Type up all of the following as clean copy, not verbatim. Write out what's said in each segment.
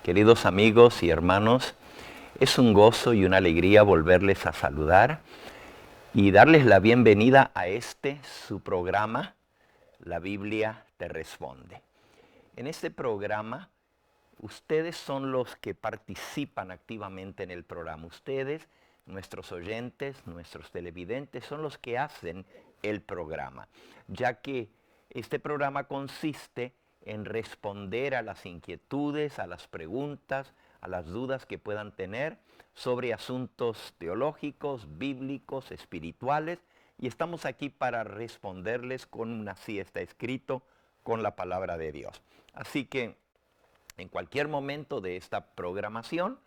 Queridos amigos y hermanos, es un gozo y una alegría volverles a saludar y darles la bienvenida a su programa, La Biblia te responde. En este programa, ustedes son los que participan activamente en el programa. Ustedes, nuestros oyentes, nuestros televidentes, son los que hacen el programa, ya que este programa consiste en responder a las inquietudes, a las preguntas, a las dudas que puedan tener sobre asuntos teológicos, bíblicos, espirituales, y estamos aquí para responderles con así está escrito, con la palabra de Dios. Así que en cualquier momento de esta programación,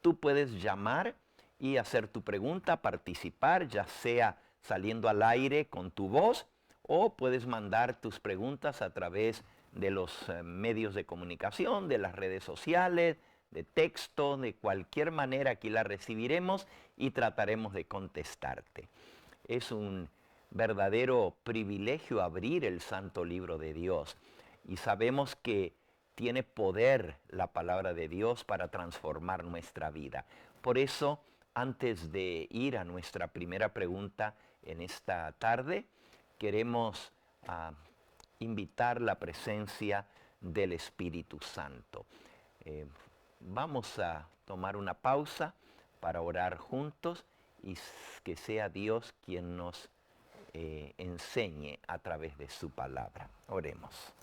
tú puedes llamar y hacer tu pregunta, participar, ya sea saliendo al aire con tu voz, o puedes mandar tus preguntas a través de los medios de comunicación, de las redes sociales, de texto, de cualquier manera aquí la recibiremos y trataremos de contestarte. Es un verdadero privilegio abrir el Santo Libro de Dios y sabemos que tiene poder la palabra de Dios para transformar nuestra vida. Por eso, antes de ir a nuestra primera pregunta en esta tarde, queremos invitar la presencia del Espíritu Santo. Vamos a tomar una pausa para orar juntos y que sea Dios quien nos enseñe a través de su palabra. Oremos.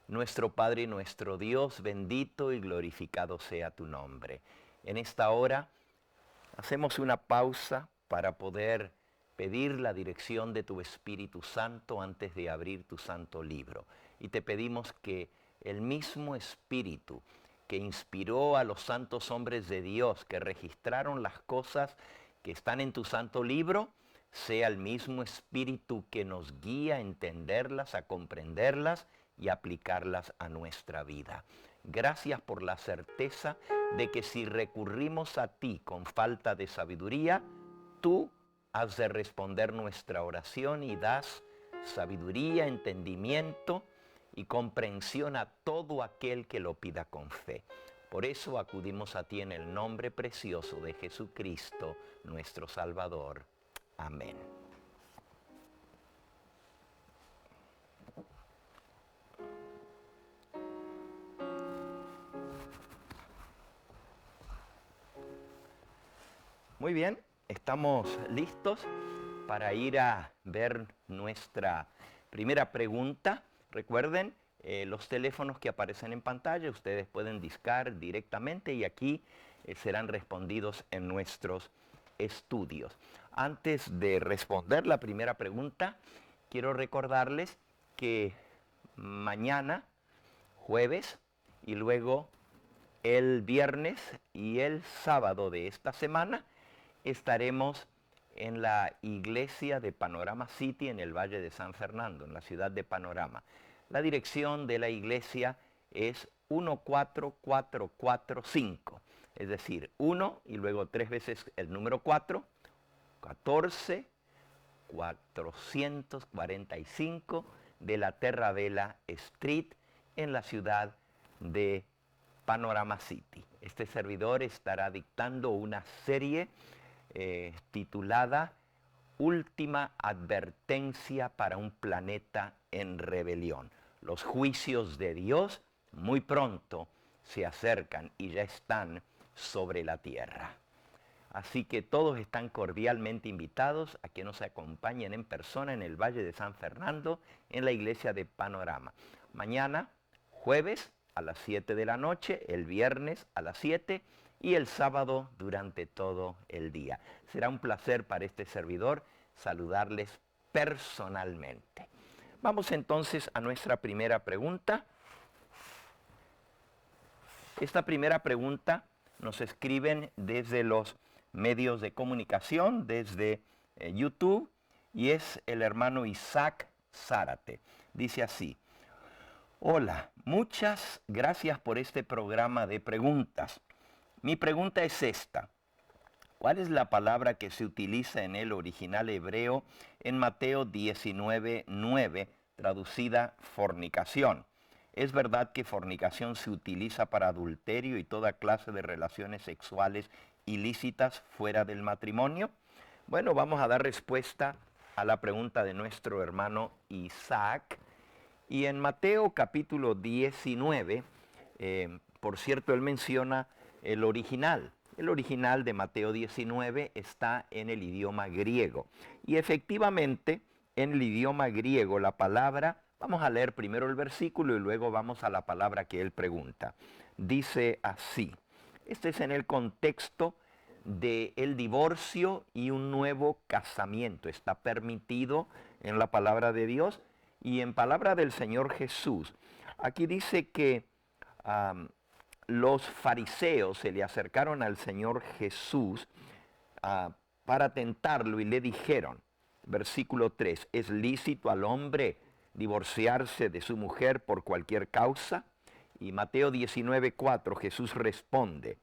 Nuestro Padre y nuestro Dios, bendito y glorificado sea tu nombre. En esta hora hacemos una pausa para poder pedir la dirección de tu Espíritu Santo antes de abrir tu santo libro. Y te pedimos que el mismo Espíritu que inspiró a los santos hombres de Dios, que registraron las cosas que están en tu santo libro, sea el mismo Espíritu que nos guía a entenderlas, a comprenderlas y aplicarlas a nuestra vida. Gracias por la certeza de que si recurrimos a ti con falta de sabiduría, tú has de responder nuestra oración y das sabiduría, entendimiento y comprensión a todo aquel que lo pida con fe. Por eso acudimos a ti en el nombre precioso de Jesucristo, nuestro Salvador. Amén. Muy bien, estamos listos para ir a ver nuestra primera pregunta. Recuerden, los teléfonos que aparecen en pantalla, ustedes pueden discar directamente y aquí serán respondidos en nuestros estudios. Antes de responder la primera pregunta, quiero recordarles que mañana, jueves, y luego el viernes y el sábado de esta semana, estaremos en la iglesia de Panorama City en el Valle de San Fernando, en la ciudad de Panorama. La dirección de la iglesia es 14445, es decir, 1 y luego 3 veces el número 4, 14445 de la Terravela Street en la ciudad de Panorama City. Este servidor estará dictando una serie titulada Última advertencia para un planeta en rebelión. Los juicios de Dios muy pronto se acercan y ya están sobre la tierra. Así que todos están cordialmente invitados a que nos acompañen en persona en el Valle de San Fernando, en la iglesia de Panorama. Mañana, jueves, a las 7 de la noche, el viernes a las 7 y el sábado durante todo el día. Será un placer para este servidor saludarles personalmente. Vamos entonces a nuestra primera pregunta. Esta primera pregunta nos escriben desde los medios de comunicación, desde YouTube, y es el hermano Isaac Zárate. Dice así: hola, muchas gracias por este programa de preguntas. Mi pregunta es esta: ¿Cuál es la palabra que se utiliza en el original hebreo en Mateo 19:9, traducida fornicación? ¿Es verdad que fornicación se utiliza para adulterio y toda clase de relaciones sexuales ilícitas fuera del matrimonio? Bueno, vamos a dar respuesta a la pregunta de nuestro hermano Isaac. Y en Mateo capítulo 19, por cierto, él menciona el original. El original de Mateo 19 está en el idioma griego. Y efectivamente, en el idioma griego, la palabra, vamos a leer primero el versículo y luego vamos a la palabra que él pregunta. Dice así, este es en el contexto del divorcio y un nuevo casamiento. Está permitido en la palabra de Dios y en palabra del Señor Jesús. Aquí dice que los fariseos se le acercaron al Señor Jesús para tentarlo y le dijeron, versículo 3, ¿es lícito al hombre divorciarse de su mujer por cualquier causa? Y Mateo 19:4 Jesús responde,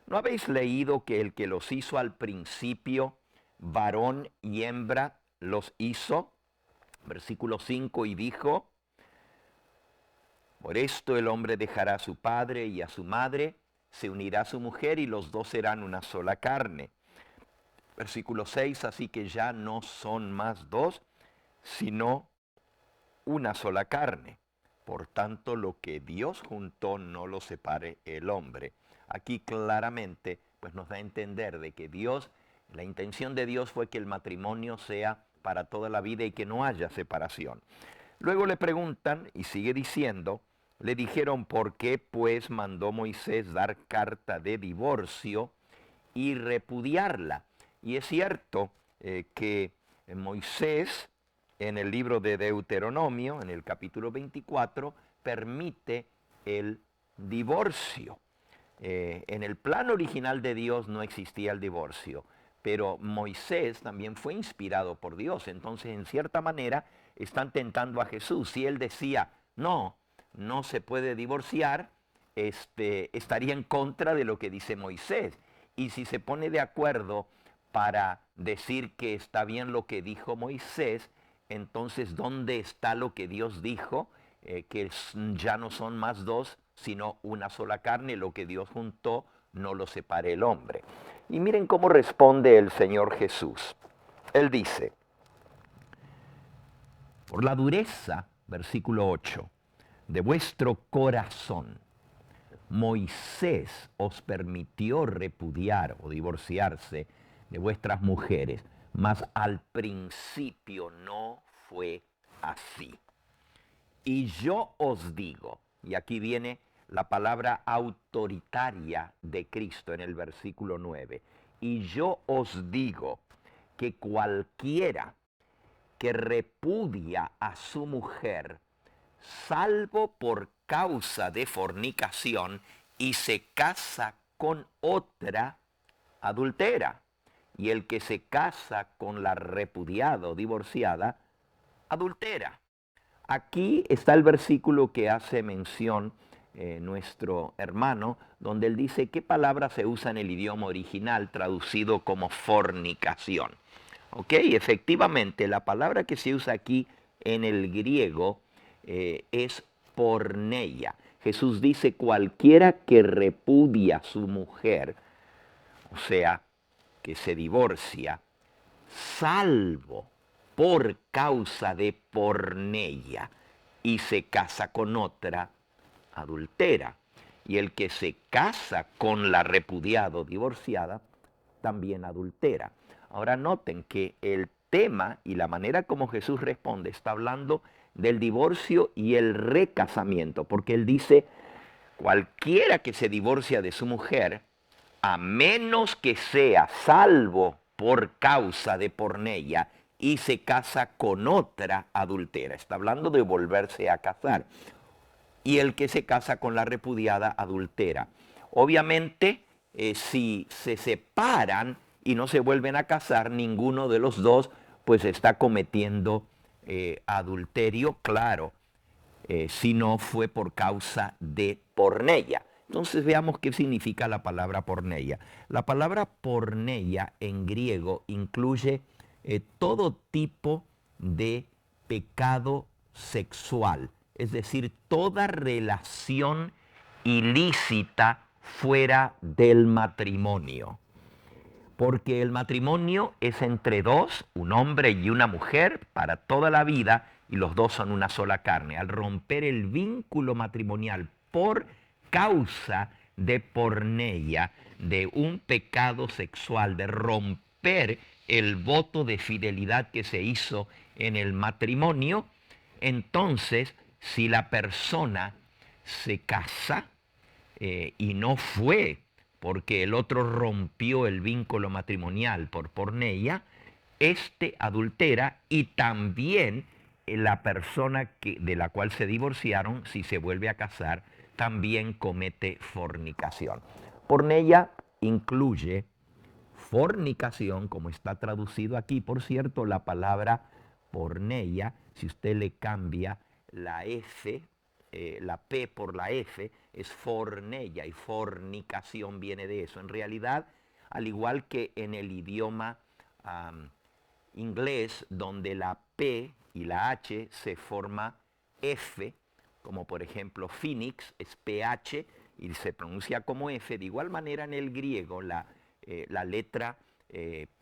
¿no habéis leído que el que los hizo al principio, varón y hembra, los hizo? Versículo 5, y dijo, por esto el hombre dejará a su padre y a su madre, se unirá a su mujer y los dos serán una sola carne. Versículo 6, así que ya no son más dos, sino una sola carne. Por tanto, lo que Dios juntó no lo separe el hombre. Aquí claramente pues nos da a entender de que Dios, la intención de Dios fue que el matrimonio sea para toda la vida y que no haya separación. Luego le preguntan, y sigue diciendo, le dijeron, ¿por qué pues mandó Moisés dar carta de divorcio y repudiarla? Y es cierto que Moisés, en el libro de Deuteronomio, en el capítulo 24, permite el divorcio. En el plan original de Dios no existía el divorcio, pero Moisés también fue inspirado por Dios. Entonces, en cierta manera, están tentando a Jesús. Si él decía, no se puede divorciar, estaría en contra de lo que dice Moisés. Y si se pone de acuerdo para decir que está bien lo que dijo Moisés, entonces, ¿dónde está lo que Dios dijo? Que ya no son más dos, sino una sola carne, lo que Dios juntó, no lo separe el hombre. Y miren cómo responde el Señor Jesús. Él dice, por la dureza, versículo 8, de vuestro corazón, Moisés os permitió repudiar o divorciarse de vuestras mujeres, mas al principio no fue así. Y yo os digo, y aquí viene la palabra autoritaria de Cristo en el versículo 9, y yo os digo que cualquiera que repudia a su mujer, salvo por causa de fornicación, y se casa con otra, adultera. Y el que se casa con la repudiada o divorciada, adultera. Aquí está el versículo que hace mención nuestro hermano, donde él dice qué palabra se usa en el idioma original traducido como fornicación. ¿Ok? Efectivamente, la palabra que se usa aquí en el griego es porneia. Jesús dice cualquiera que repudia a su mujer, o sea, que se divorcia, salvo por causa de porneia, y se casa con otra, adultera. Y el que se casa con la repudiada o divorciada, también adultera. Ahora noten que el tema y la manera como Jesús responde está hablando del divorcio y el recasamiento, porque él dice, cualquiera que se divorcia de su mujer, a menos que sea salvo por causa de porneia y se casa con otra adultera. Está hablando de volverse a casar. Y el que se casa con la repudiada adultera. Obviamente, si se separan y no se vuelven a casar, ninguno de los dos pues está cometiendo adulterio, claro, si no fue por causa de porneia. Entonces veamos qué significa la palabra porneia. La palabra porneia en griego incluye todo tipo de pecado sexual, es decir, toda relación ilícita fuera del matrimonio. Porque el matrimonio es entre dos, un hombre y una mujer, para toda la vida, y los dos son una sola carne. Al romper el vínculo matrimonial por causa de porneia, de un pecado sexual, de romper el voto de fidelidad que se hizo en el matrimonio, entonces, si la persona se casa y no fue porque el otro rompió el vínculo matrimonial por porneia, este adultera y también la persona de la cual se divorciaron, si se vuelve a casar, también comete fornicación. Porneia incluye fornicación, como está traducido aquí. Por cierto, la palabra porneia, si usted le cambia la F, la P por la F, es forneia, y fornicación viene de eso. En realidad, al igual que en el idioma inglés, donde la P y la H se forma F, como por ejemplo Phoenix es PH y se pronuncia como F, de igual manera en el griego la letra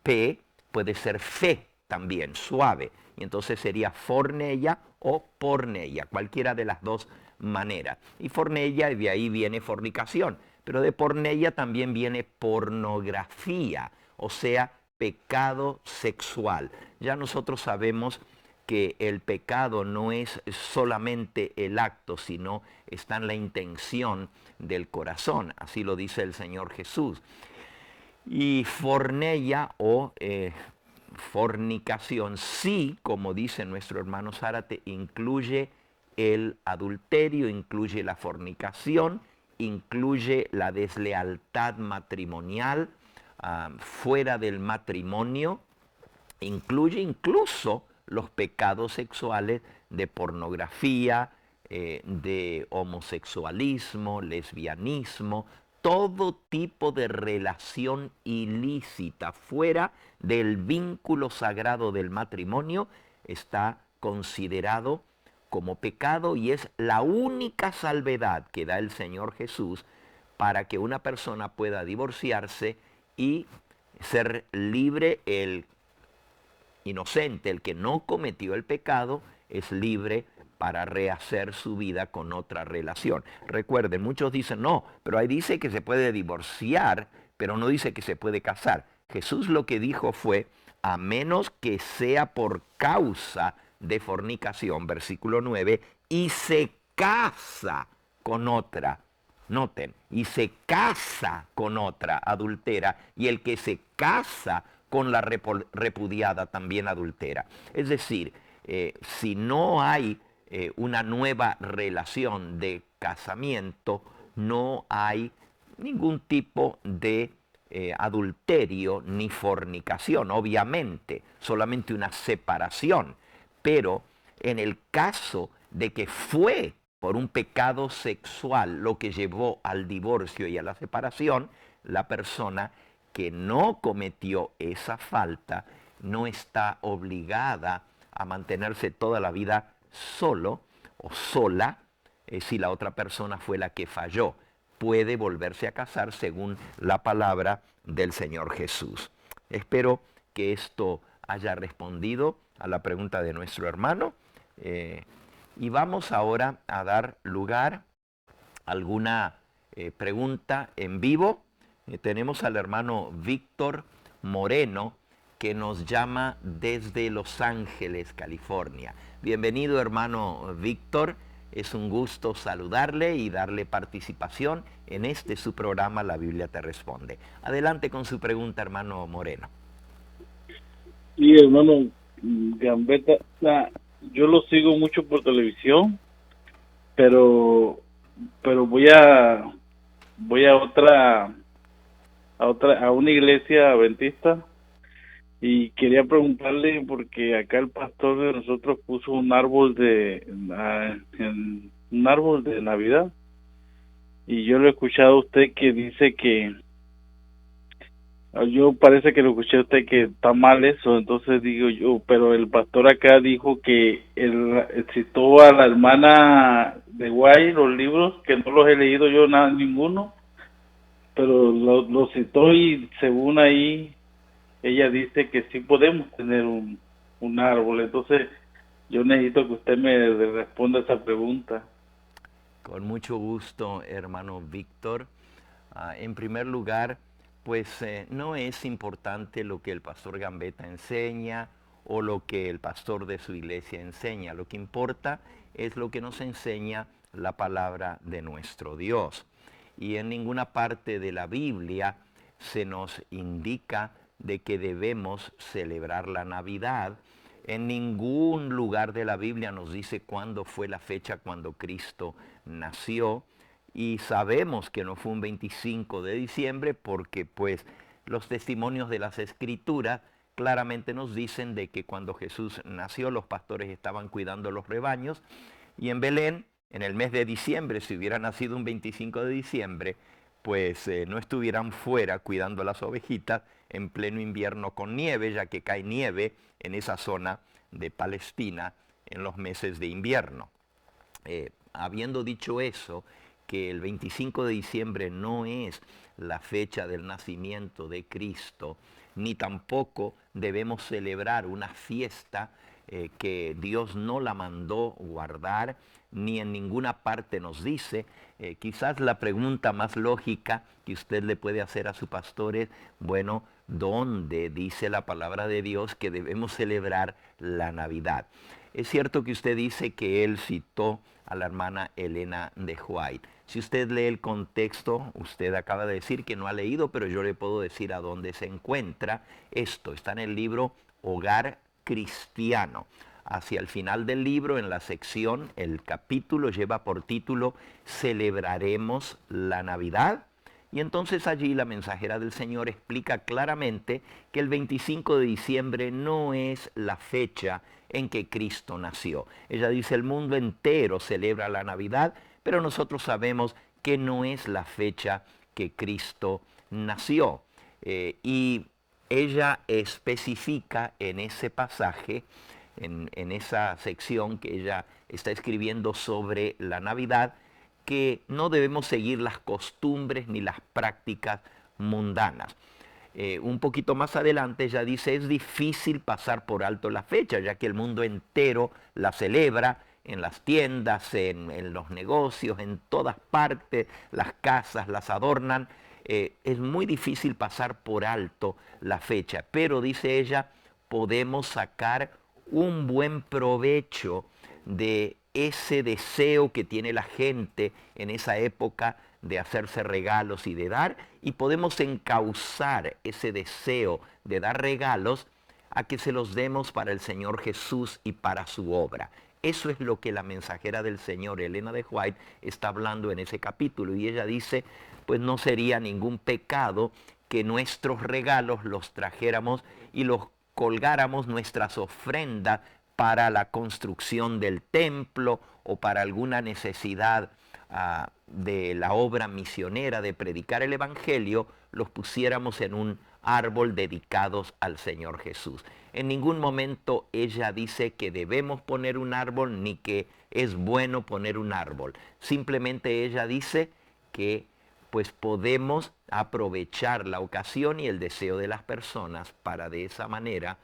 P puede ser fe también, suave, y entonces sería forneia o porneia, cualquiera de las dos maneras. Y forneia, de ahí viene fornicación, pero de porneia también viene pornografía, o sea, pecado sexual. Ya nosotros sabemos que el pecado no es solamente el acto, sino está en la intención del corazón, así lo dice el Señor Jesús. Y forneia o fornicación, sí, como dice nuestro hermano Zárate, incluye el adulterio, incluye la fornicación, incluye la deslealtad matrimonial fuera del matrimonio, incluye incluso los pecados sexuales de pornografía, de homosexualismo, lesbianismo, todo tipo de relación ilícita fuera del vínculo sagrado del matrimonio está considerado como pecado, y es la única salvedad que da el Señor Jesús para que una persona pueda divorciarse y ser libre. El inocente, el que no cometió el pecado, es libre para rehacer su vida con otra relación. Recuerden, muchos dicen, no, pero ahí dice que se puede divorciar, pero no dice que se puede casar. Jesús lo que dijo fue, a menos que sea por causa de fornicación, versículo 9, y se casa con otra. Noten, y se casa con otra adultera, y el que se casa con la repudiada también adultera. Es decir, si no hay una nueva relación de casamiento, no hay ningún tipo de adulterio ni fornicación, obviamente, solamente una separación. Pero en el caso de que fue por un pecado sexual lo que llevó al divorcio y a la separación, la persona que no cometió esa falta no está obligada a mantenerse toda la vida solo o sola si la otra persona fue la que falló. Puede volverse a casar según la palabra del Señor Jesús. Espero que esto haya respondido a la pregunta de nuestro hermano. Y vamos ahora a dar lugar a alguna pregunta en vivo. Tenemos al hermano Víctor Moreno, que nos llama desde Los Ángeles, California. Bienvenido, hermano Víctor. Es un gusto saludarle y darle participación en este su programa La Biblia te responde. Adelante con su pregunta, hermano Moreno. Sí, hermano Gambetta, yo lo sigo mucho por televisión, pero voy a a una iglesia adventista, y quería preguntarle porque acá el pastor de nosotros puso un árbol de Navidad, Y yo lo he escuchado a usted que dice que, yo parece que lo escuché a usted que está mal eso, entonces digo yo, pero el pastor acá dijo que él citó a la hermana de Guay los libros, que no los he leído yo nada, ninguno, pero lo citó y según ahí ella dice que sí podemos tener un árbol, entonces yo necesito que usted me responda esa pregunta. Con mucho gusto, hermano Víctor. En primer lugar, pues no es importante lo que el pastor Gambetta enseña o lo que el pastor de su iglesia enseña. Lo que importa es lo que nos enseña la palabra de nuestro Dios. Y en ninguna parte de la Biblia se nos indica de que debemos celebrar la Navidad. En ningún lugar de la Biblia nos dice cuándo fue la fecha cuando Cristo nació, y sabemos que no fue un 25 de diciembre porque pues los testimonios de las escrituras claramente nos dicen de que cuando Jesús nació los pastores estaban cuidando los rebaños, y en Belén, en el mes de diciembre, si hubiera nacido un 25 de diciembre, pues no estuvieran fuera cuidando las ovejitas en pleno invierno con nieve, ya que cae nieve en esa zona de Palestina en los meses de invierno. Habiendo dicho eso, que el 25 de diciembre no es la fecha del nacimiento de Cristo, ni tampoco debemos celebrar una fiesta que Dios no la mandó guardar, ni en ninguna parte nos dice. Quizás la pregunta más lógica que usted le puede hacer a su pastor es, bueno, ¿dónde dice la palabra de Dios que debemos celebrar la Navidad? Es cierto que usted dice que él citó a la hermana Elena de White. Si usted lee el contexto, usted acaba de decir que no ha leído, pero yo le puedo decir a dónde se encuentra esto. Está en el libro Hogar Cristiano. Hacia el final del libro, en la sección, el capítulo lleva por título Celebraremos la Navidad. Y entonces allí la mensajera del Señor explica claramente que el 25 de diciembre no es la fecha en que Cristo nació. Ella dice, el mundo entero celebra la Navidad, pero nosotros sabemos que no es la fecha que Cristo nació. Y ella especifica en ese pasaje, en esa sección que ella está escribiendo sobre la Navidad, que no debemos seguir las costumbres ni las prácticas mundanas. Un poquito más adelante ella dice, es difícil pasar por alto la fecha, ya que el mundo entero la celebra, en las tiendas, en los negocios, en todas partes, las casas las adornan. Es muy difícil pasar por alto la fecha, pero dice ella, podemos sacar un buen provecho de ese deseo que tiene la gente en esa época de hacerse regalos y de dar, y podemos encauzar ese deseo de dar regalos a que se los demos para el Señor Jesús y para su obra. Eso es lo que la mensajera del Señor, Elena de White, está hablando en ese capítulo. Y ella dice, pues no sería ningún pecado que nuestros regalos los trajéramos y los colgáramos, nuestras ofrendas, para la construcción del templo o para alguna necesidad de la obra misionera de predicar el Evangelio, los pusiéramos en un árbol dedicados al Señor Jesús. En ningún momento ella dice que debemos poner un árbol ni que es bueno poner un árbol. Simplemente ella dice que pues podemos aprovechar la ocasión y el deseo de las personas para de esa manera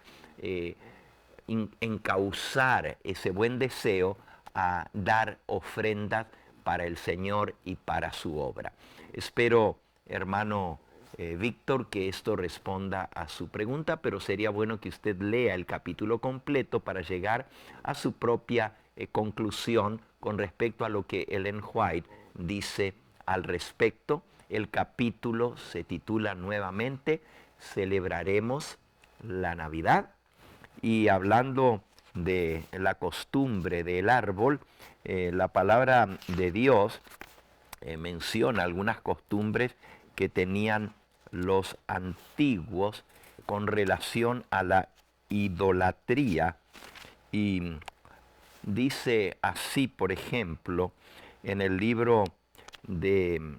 encauzar ese buen deseo a dar ofrendas para el Señor y para su obra. Espero, hermano Víctor, que esto responda a su pregunta, pero sería bueno que usted lea el capítulo completo para llegar a su propia conclusión con respecto a lo que Ellen White dice al respecto. El capítulo se titula nuevamente Celebraremos la Navidad. Y hablando de la costumbre del árbol, la palabra de Dios menciona algunas costumbres que tenían los antiguos con relación a la idolatría. Y dice así, por ejemplo, en el libro de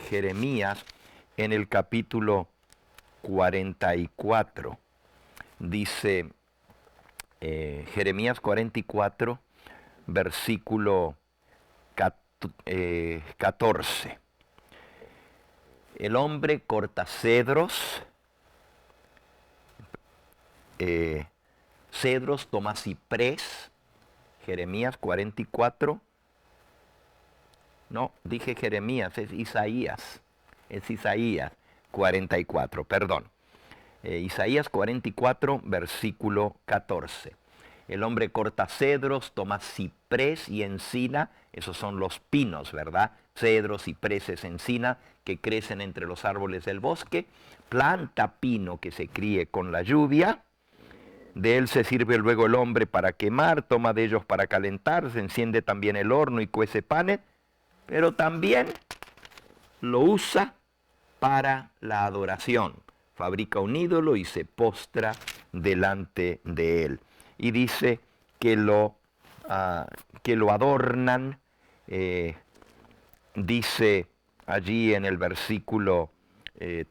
Jeremías en el capítulo 44. Dice Jeremías 44, versículo 14. El hombre corta cedros, toma ciprés. Jeremías 44. No, dije Jeremías, es Isaías. Es Isaías 44, perdón. Isaías 44, versículo 14. El hombre corta cedros, toma ciprés y encina, esos son los pinos, ¿verdad? Cedros, cipreses, encina, que crecen entre los árboles del bosque. Planta pino que se críe con la lluvia. De él se sirve luego el hombre para quemar, toma de ellos para calentar, se enciende también el horno y cuece panes, pero también lo usa para la adoración. Fabrica un ídolo y se postra delante de él. Y dice que lo adornan, dice allí en el versículo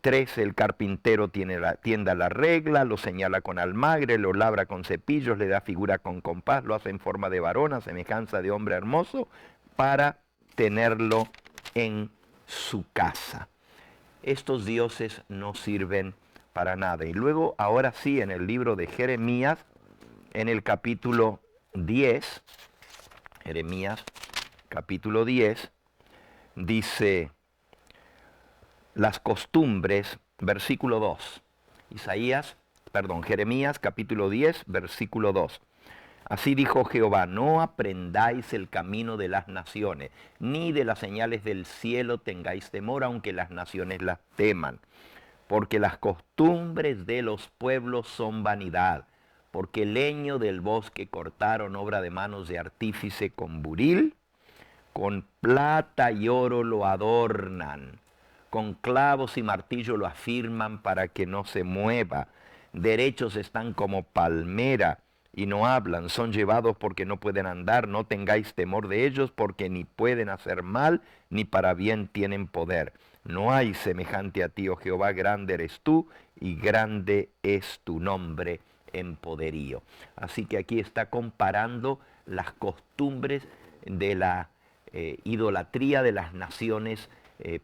13, el carpintero tienda la regla, lo señala con almagre, lo labra con cepillos, le da figura con compás, lo hace en forma de varón, a semejanza de hombre hermoso, para tenerlo en su casa. Estos dioses no sirven para nada. Y luego, ahora sí, en el libro de Jeremías, en el capítulo 10, Jeremías capítulo 10, dice las costumbres, versículo 2. Jeremías capítulo 10, versículo 2. Así dijo Jehová, no aprendáis el camino de las naciones, ni de las señales del cielo tengáis temor, aunque las naciones las teman. Porque las costumbres de los pueblos son vanidad, porque el leño del bosque cortaron, obra de manos de artífice con buril, con plata y oro lo adornan, con clavos y martillo lo afirman para que no se mueva. Derechos están como palmera y no hablan, son llevados porque no pueden andar, no tengáis temor de ellos porque ni pueden hacer mal, ni para bien tienen poder. No hay semejante a ti, oh Jehová, grande eres tú y grande es tu nombre en poderío. Así que aquí está comparando las costumbres de la idolatría de las naciones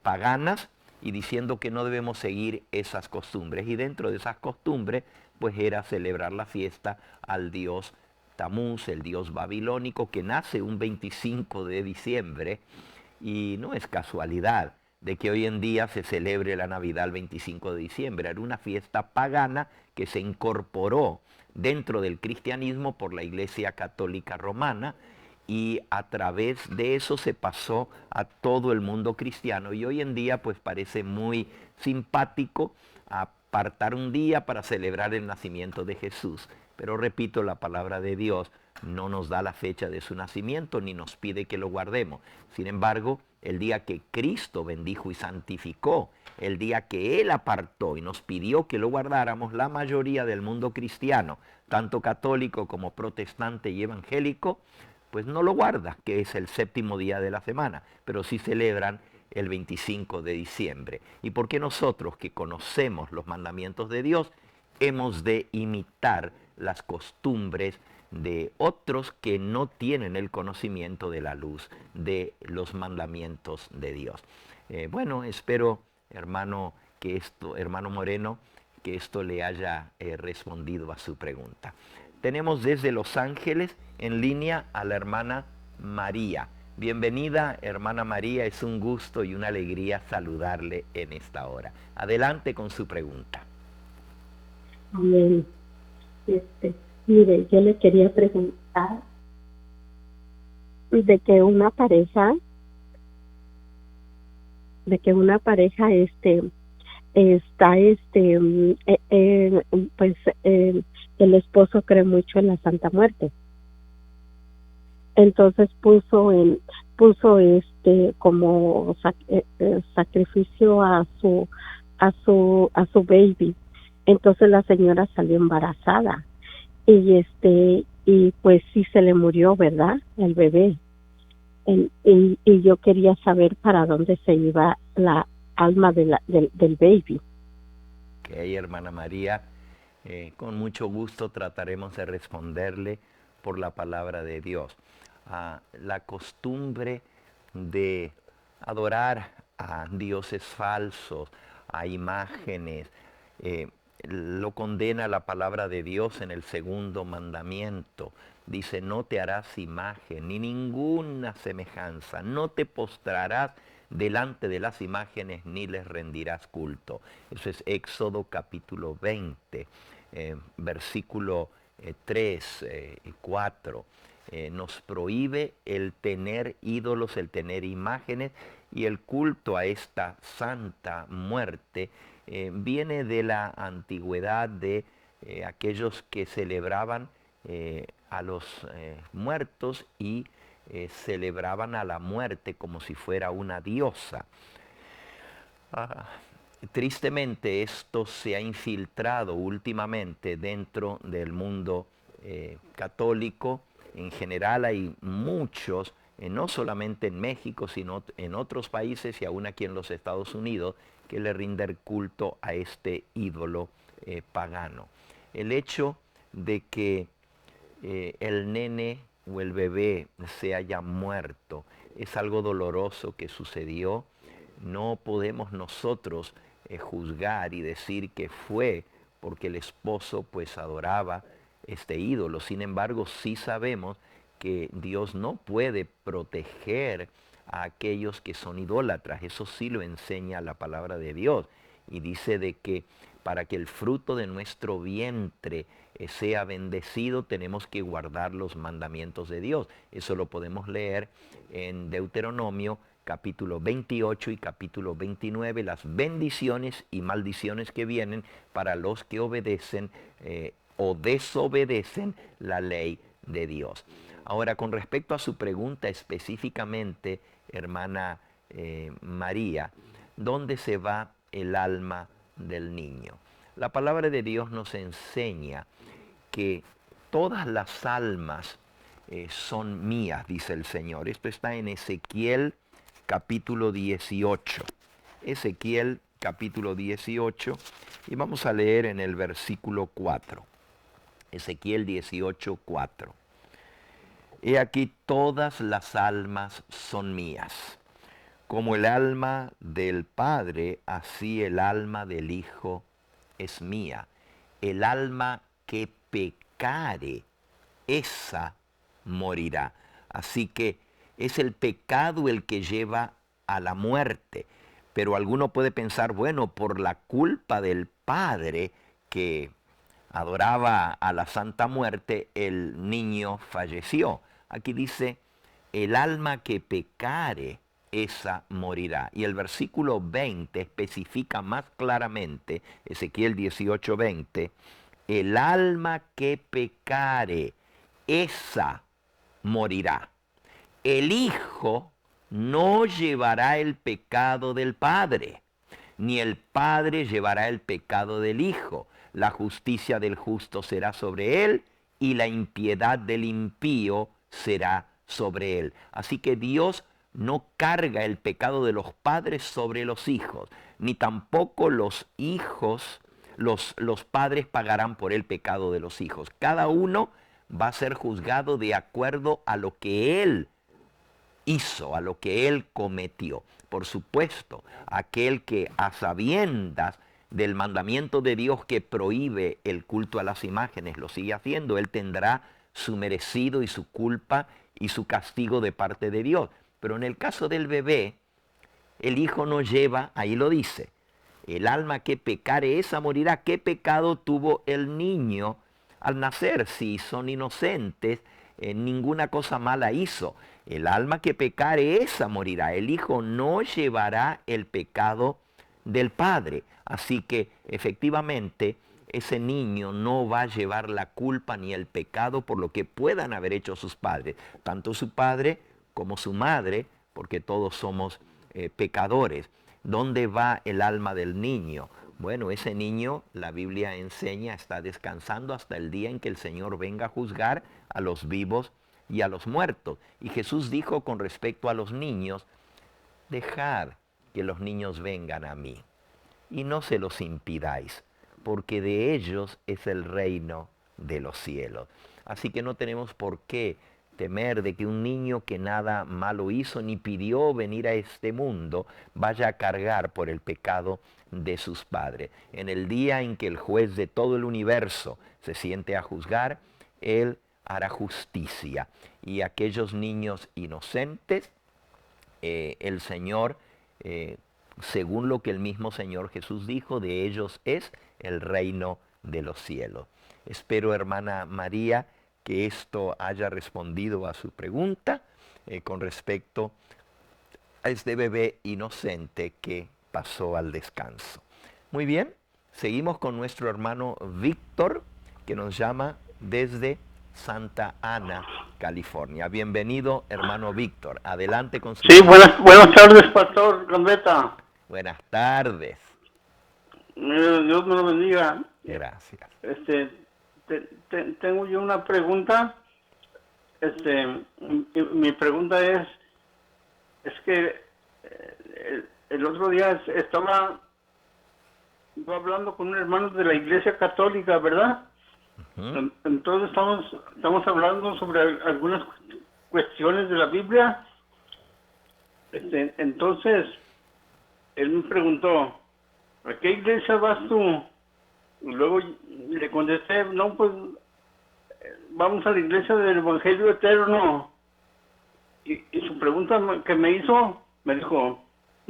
paganas y diciendo que no debemos seguir esas costumbres. Y dentro de esas costumbres, pues era celebrar la fiesta al dios Tamuz, el dios babilónico, que nace un 25 de diciembre, y no es casualidad de que hoy en día se celebre la Navidad el 25 de diciembre. Era una fiesta pagana que se incorporó dentro del cristianismo por la Iglesia Católica Romana, y a través de eso se pasó a todo el mundo cristiano. Y hoy en día pues parece muy simpático apartar un día para celebrar el nacimiento de Jesús. Pero repito, la palabra de Dios no nos da la fecha de su nacimiento ni nos pide que lo guardemos. Sin embargo, el día que Cristo bendijo y santificó, el día que Él apartó y nos pidió que lo guardáramos, la mayoría del mundo cristiano, tanto católico como protestante y evangélico, pues no lo guarda, que es el séptimo día de la semana, pero sí celebran el 25 de diciembre. ¿Y por qué nosotros, que conocemos los mandamientos de Dios, hemos de imitar las costumbres de otros que no tienen el conocimiento de la luz de los mandamientos de Dios? Bueno, espero, hermano Moreno, que esto le haya respondido a su pregunta. Tenemos desde Los Ángeles en línea a la hermana María. Bienvenida, hermana María, es un gusto y una alegría saludarle en esta hora. Adelante con su pregunta. Bien. Mire, yo le quería preguntar de que una pareja está el esposo cree mucho en la Santa Muerte. Entonces puso como sacrificio a su baby. Entonces la señora salió embarazada y pues sí se le murió, ¿verdad? El bebé. Entonces, pues ella, y yo quería saber para dónde se iba la alma del baby. Ok, hermana María, con mucho gusto trataremos de responderle por la palabra de Dios. La costumbre de adorar a dioses falsos, a imágenes, lo condena la palabra de Dios en el segundo mandamiento. Dice, no te harás imagen ni ninguna semejanza, no te postrarás delante de las imágenes ni les rendirás culto. Eso es Éxodo capítulo 20, versículo 3 y 4. Nos prohíbe el tener ídolos, el tener imágenes, y el culto a esta santa muerte viene de la antigüedad de aquellos que celebraban a los muertos y celebraban a la muerte como si fuera una diosa. Tristemente esto se ha infiltrado últimamente dentro del mundo católico. En general hay muchos, no solamente en México, sino en otros países y aún aquí en los Estados Unidos, que le rinden culto a este ídolo pagano. El hecho de que el nene o el bebé se haya muerto es algo doloroso que sucedió. No podemos nosotros juzgar y decir que fue porque el esposo pues adoraba este ídolo. Sin embargo, sí sabemos que Dios no puede proteger a aquellos que son idólatras. Eso sí lo enseña la palabra de Dios. Y dice de que para que el fruto de nuestro vientre sea bendecido, tenemos que guardar los mandamientos de Dios. Eso lo podemos leer en Deuteronomio capítulo 28 y capítulo 29, las bendiciones y maldiciones que vienen para los que obedecen o desobedecen la ley de Dios. Ahora, con respecto a su pregunta específicamente, hermana María, ¿dónde se va el alma del niño? La palabra de Dios nos enseña que todas las almas son mías, dice el Señor. Esto está en Ezequiel capítulo 18. Ezequiel capítulo 18 y vamos a leer en el versículo 4. Ezequiel 18, 4. He aquí todas las almas son mías. Como el alma del Padre, así el alma del Hijo es mía. El alma que pecare, esa morirá. Así que es el pecado el que lleva a la muerte. Pero alguno puede pensar, bueno, por la culpa del Padre que adoraba a la Santa Muerte, el niño falleció. Aquí dice, el alma que pecare, esa morirá. Y el versículo 20 especifica más claramente, Ezequiel 18, 20, el alma que pecare, esa morirá. El Hijo no llevará el pecado del Padre, ni el Padre llevará el pecado del Hijo. La justicia del justo será sobre él y la impiedad del impío será sobre él. Así que Dios no carga el pecado de los padres sobre los hijos, ni tampoco los hijos, los padres pagarán por el pecado de los hijos. Cada uno va a ser juzgado de acuerdo a lo que él hizo, a lo que él cometió. Por supuesto, aquel que a sabiendas del mandamiento de Dios que prohíbe el culto a las imágenes lo sigue haciendo, él tendrá su merecido y su culpa y su castigo de parte de Dios. Pero en el caso del bebé, el hijo no lleva, ahí lo dice, el alma que pecare, esa morirá. ¿Qué pecado tuvo el niño al nacer? Si son inocentes, ninguna cosa mala hizo. El alma que pecare, esa morirá. El hijo no llevará el pecado del padre. Así que efectivamente ese niño no va a llevar la culpa ni el pecado por lo que puedan haber hecho sus padres, tanto su padre como su madre, porque todos somos pecadores. ¿Dónde va el alma del niño? Bueno, ese niño, la Biblia enseña, está descansando hasta el día en que el Señor venga a juzgar a los vivos y a los muertos. Y Jesús dijo con respecto a los niños, dejad que los niños vengan a mí y no se los impidáis, porque de ellos es el reino de los cielos. Así que no tenemos por qué temer de que un niño que nada malo hizo ni pidió venir a este mundo vaya a cargar por el pecado de sus padres. En el día en que el juez de todo el universo se siente a juzgar, Él hará justicia. Y aquellos niños inocentes, el Señor, según lo que el mismo Señor Jesús dijo, de ellos es el reino de los cielos. Espero, hermana María, que esto haya respondido a su pregunta con respecto a este bebé inocente que pasó al descanso. Muy bien, seguimos con nuestro hermano Víctor, que nos llama desde Santa Ana, California. Bienvenido, hermano Víctor. Adelante con su... Sí, buenas tardes, Pastor Gambetta. Buenas tardes. Dios me lo bendiga. Gracias. Tengo yo una pregunta. Mi pregunta es que el otro día estaba hablando con un hermano de la Iglesia Católica, ¿verdad? Uh-huh. Entonces estamos hablando sobre algunas cuestiones de la Biblia. Entonces él me preguntó, ¿a qué iglesia vas tú? Y luego le contesté, no, pues vamos a la iglesia del Evangelio Eterno. Y su pregunta que me hizo, me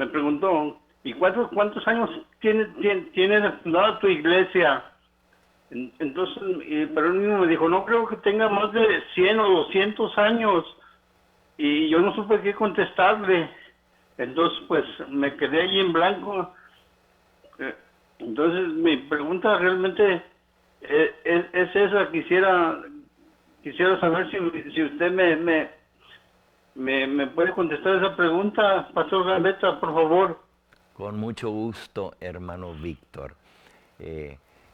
preguntó, ¿y cuántos años tiene fundada tu iglesia? Entonces, pero él mismo me dijo, no creo que tenga más de 100 o 200 años. Y yo no supe qué contestarle. Entonces, pues, me quedé ahí en blanco. Entonces, mi pregunta realmente es esa. Quisiera saber si usted me puede contestar esa pregunta, Pastor Gambetta, por favor. Con mucho gusto, hermano Víctor.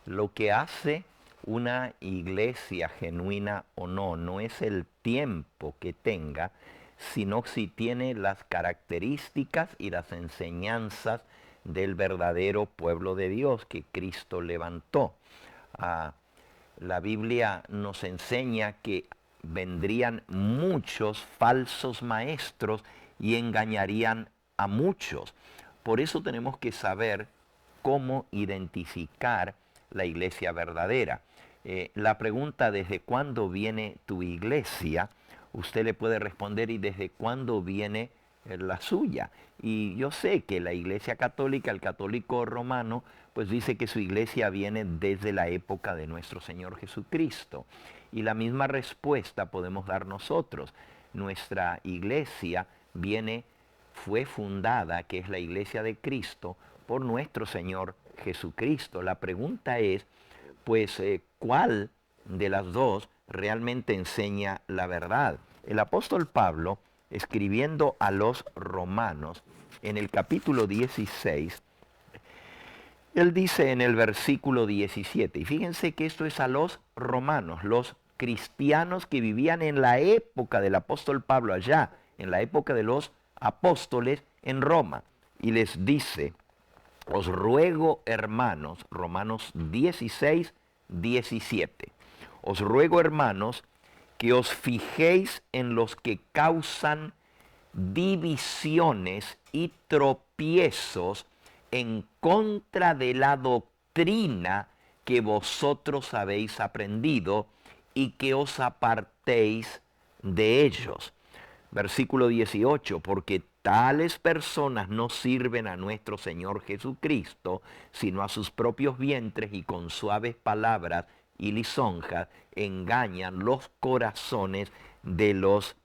Lo que hace una iglesia genuina o no es el tiempo que tenga, sino si tiene las características y las enseñanzas del verdadero pueblo de Dios que Cristo levantó. La Biblia nos enseña que vendrían muchos falsos maestros y engañarían a muchos. Por eso tenemos que saber cómo identificar la iglesia verdadera. La pregunta ¿desde cuándo viene tu iglesia? Usted le puede responder ¿y desde cuándo viene la suya? Y yo sé que la iglesia católica, el católico romano, pues dice que su iglesia viene desde la época de nuestro Señor Jesucristo. Y la misma respuesta podemos dar nosotros. Nuestra iglesia fue fundada, que es la iglesia de Cristo, por nuestro Señor Jesucristo. La pregunta es, pues, ¿cuál de las dos realmente enseña la verdad? El apóstol Pablo, escribiendo a los romanos, en el capítulo 16, él dice en el versículo 17, y fíjense que esto es a los romanos, los cristianos que vivían en la época del apóstol Pablo allá, en la época de los apóstoles en Roma, y les dice, os ruego, hermanos, Romanos 16, 17, os ruego, hermanos, que os fijéis en los que causan divisiones y tropiezos en contra de la doctrina que vosotros habéis aprendido y que os apartéis de ellos. Versículo 18, porque tales personas no sirven a nuestro Señor Jesucristo, sino a sus propios vientres, y con suaves palabras y lisonjas engañan los corazones de los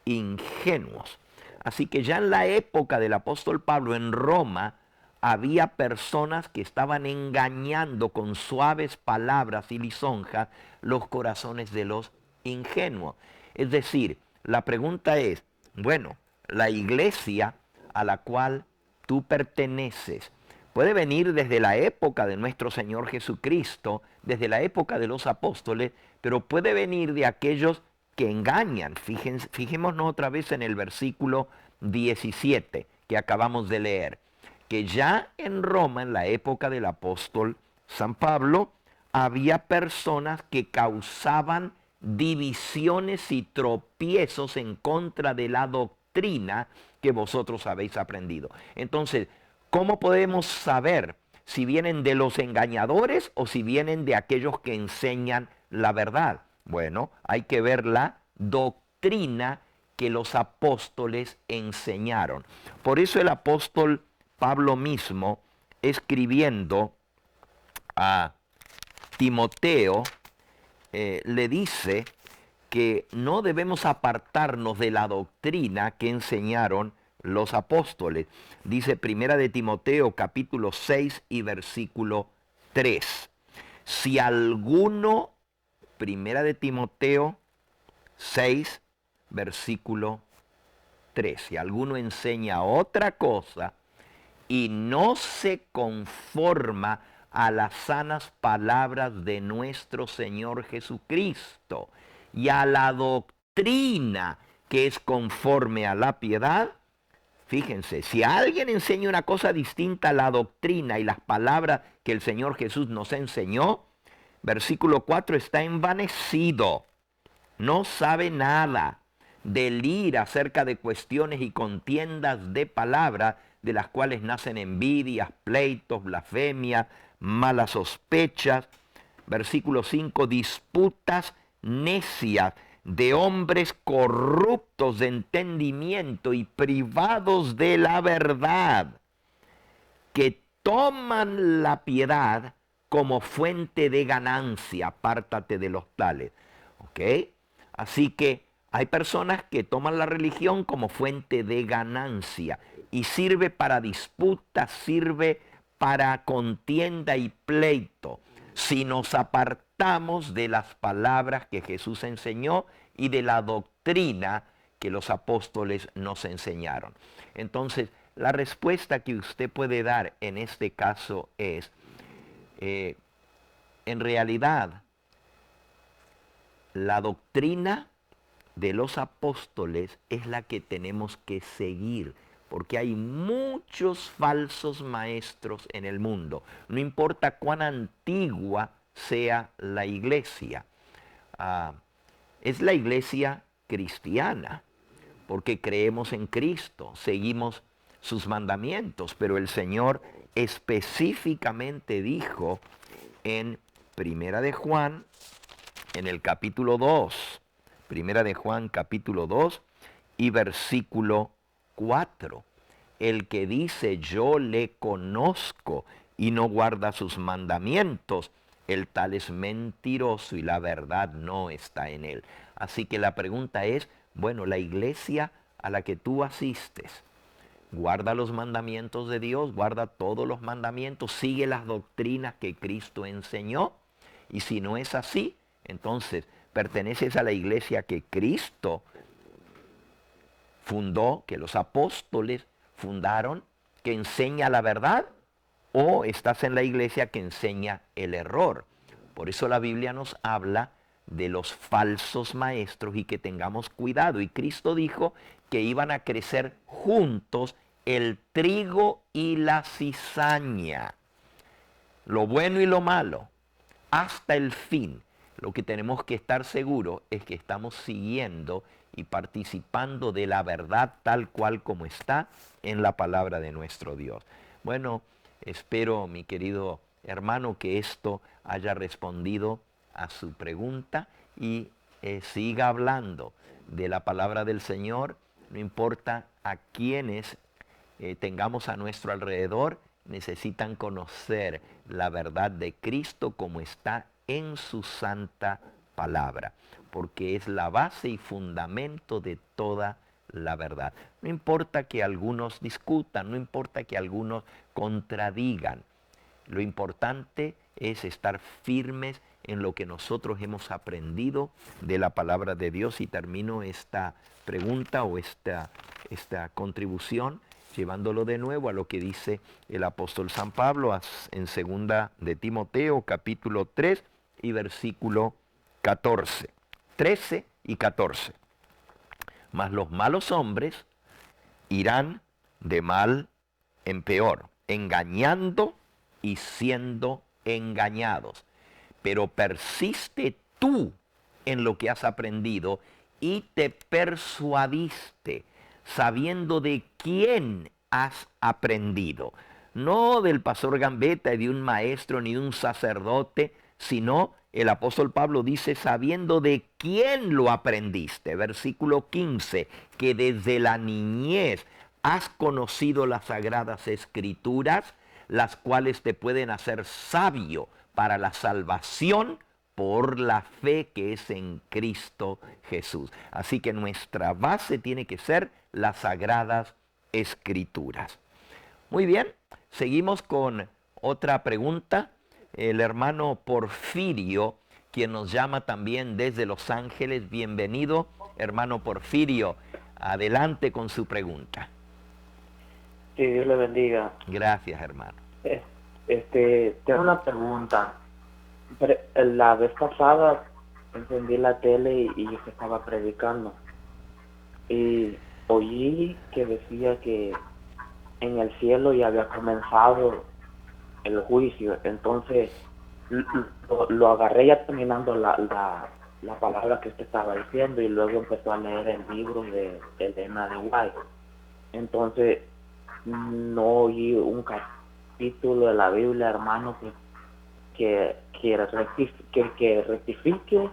ingenuos. Así que ya en la época del apóstol Pablo en Roma había personas que estaban engañando con suaves palabras y lisonjas los corazones de los ingenuos. Es decir, la pregunta es, bueno, la iglesia a la cual tú perteneces puede venir desde la época de nuestro Señor Jesucristo, desde la época de los apóstoles, pero puede venir de aquellos que engañan. Fijémonos otra vez en el versículo 17 que acabamos de leer, que ya en Roma, en la época del apóstol San Pablo, había personas que causaban divisiones y tropiezos en contra de la doctrina que vosotros habéis aprendido. Entonces, ¿cómo podemos saber si vienen de los engañadores o si vienen de aquellos que enseñan la verdad? Bueno, hay que ver la doctrina que los apóstoles enseñaron. Por eso el apóstol Pablo mismo, escribiendo a Timoteo, le dice que no debemos apartarnos de la doctrina que enseñaron los apóstoles. Dice Primera de Timoteo capítulo 6 y versículo 3. Si alguno, Primera de Timoteo 6, versículo 3, si alguno enseña otra cosa y no se conforma a las sanas palabras de nuestro Señor Jesucristo y a la doctrina que es conforme a la piedad. Fíjense, si alguien enseña una cosa distinta a la doctrina y las palabras que el Señor Jesús nos enseñó, versículo 4, está envanecido, no sabe nada, delira acerca de cuestiones y contiendas de palabras, de las cuales nacen envidias, pleitos, blasfemias, malas sospechas. Versículo 5, disputas necias de hombres corruptos de entendimiento y privados de la verdad, que toman la piedad como fuente de ganancia. Apártate de los tales. ¿Ok? Así que hay personas que toman la religión como fuente de ganancia y sirve para disputas, sirve para contienda y pleito. Si nos apartamos de las palabras que Jesús enseñó y de la doctrina que los apóstoles nos enseñaron. Entonces, la respuesta que usted puede dar en este caso es, en realidad, la doctrina de los apóstoles es la que tenemos que seguir, porque hay muchos falsos maestros en el mundo. No importa cuán antigua sea la iglesia. Es la iglesia cristiana, porque creemos en Cristo, seguimos sus mandamientos, pero el Señor específicamente dijo en Primera de Juan, en el capítulo 2, Primera de Juan capítulo 2 y versículo 4, el que dice yo le conozco y no guarda sus mandamientos, el tal es mentiroso y la verdad no está en él. Así que la pregunta es, bueno, la iglesia a la que tú asistes, ¿guarda los mandamientos de Dios? ¿Guarda todos los mandamientos? ¿Sigue las doctrinas que Cristo enseñó? Y si no es así, entonces perteneces a la iglesia que Cristo fundó, que los apóstoles fundaron, que enseña la verdad, o estás en la iglesia que enseña el error. Por eso la Biblia nos habla de los falsos maestros y que tengamos cuidado. Y Cristo dijo que iban a crecer juntos el trigo y la cizaña, lo bueno y lo malo, hasta el fin. Lo que tenemos que estar seguros es que estamos siguiendo y participando de la verdad tal cual como está en la palabra de nuestro Dios. Bueno, espero, mi querido hermano, que esto haya respondido a su pregunta y siga hablando de la palabra del Señor. No importa a quienes tengamos a nuestro alrededor, necesitan conocer la verdad de Cristo como está en su santa palabra, porque es la base y fundamento de toda la verdad. No importa que algunos discutan, no importa que algunos contradigan, lo importante es estar firmes en lo que nosotros hemos aprendido de la palabra de Dios. Y termino esta pregunta o esta contribución llevándolo de nuevo a lo que dice el apóstol San Pablo en 2 de Timoteo capítulo 3 y versículo 14. 13 y 14. Mas los malos hombres irán de mal en peor, engañando y siendo engañados. Pero persiste tú en lo que has aprendido y te persuadiste, sabiendo de quién has aprendido. No del pastor Gambetta, de un maestro, ni de un sacerdote, sino el apóstol Pablo dice, sabiendo de quién lo aprendiste. Versículo 15, que desde la niñez has conocido las sagradas escrituras, las cuales te pueden hacer sabio para la salvación por la fe que es en Cristo Jesús. Así que nuestra base tiene que ser las sagradas escrituras. Muy bien, seguimos con otra pregunta. El hermano Porfirio, quien nos llama también desde Los Ángeles. Bienvenido, hermano Porfirio. Adelante con su pregunta. Sí, Dios le bendiga. Gracias, hermano. Tengo una pregunta. La vez pasada encendí la tele y se estaba predicando. Y oí que decía que en el cielo ya había comenzado el juicio. Entonces lo agarré ya terminando la palabra que usted estaba diciendo y luego empezó a leer el libro de Elena de White. Entonces no oí un capítulo de la Biblia, hermano, que rectifique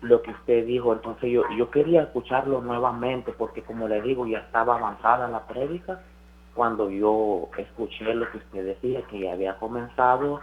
lo que usted dijo. Entonces yo quería escucharlo nuevamente porque, como le digo, ya estaba avanzada la prédica cuando yo escuché lo que usted decía, que ya había comenzado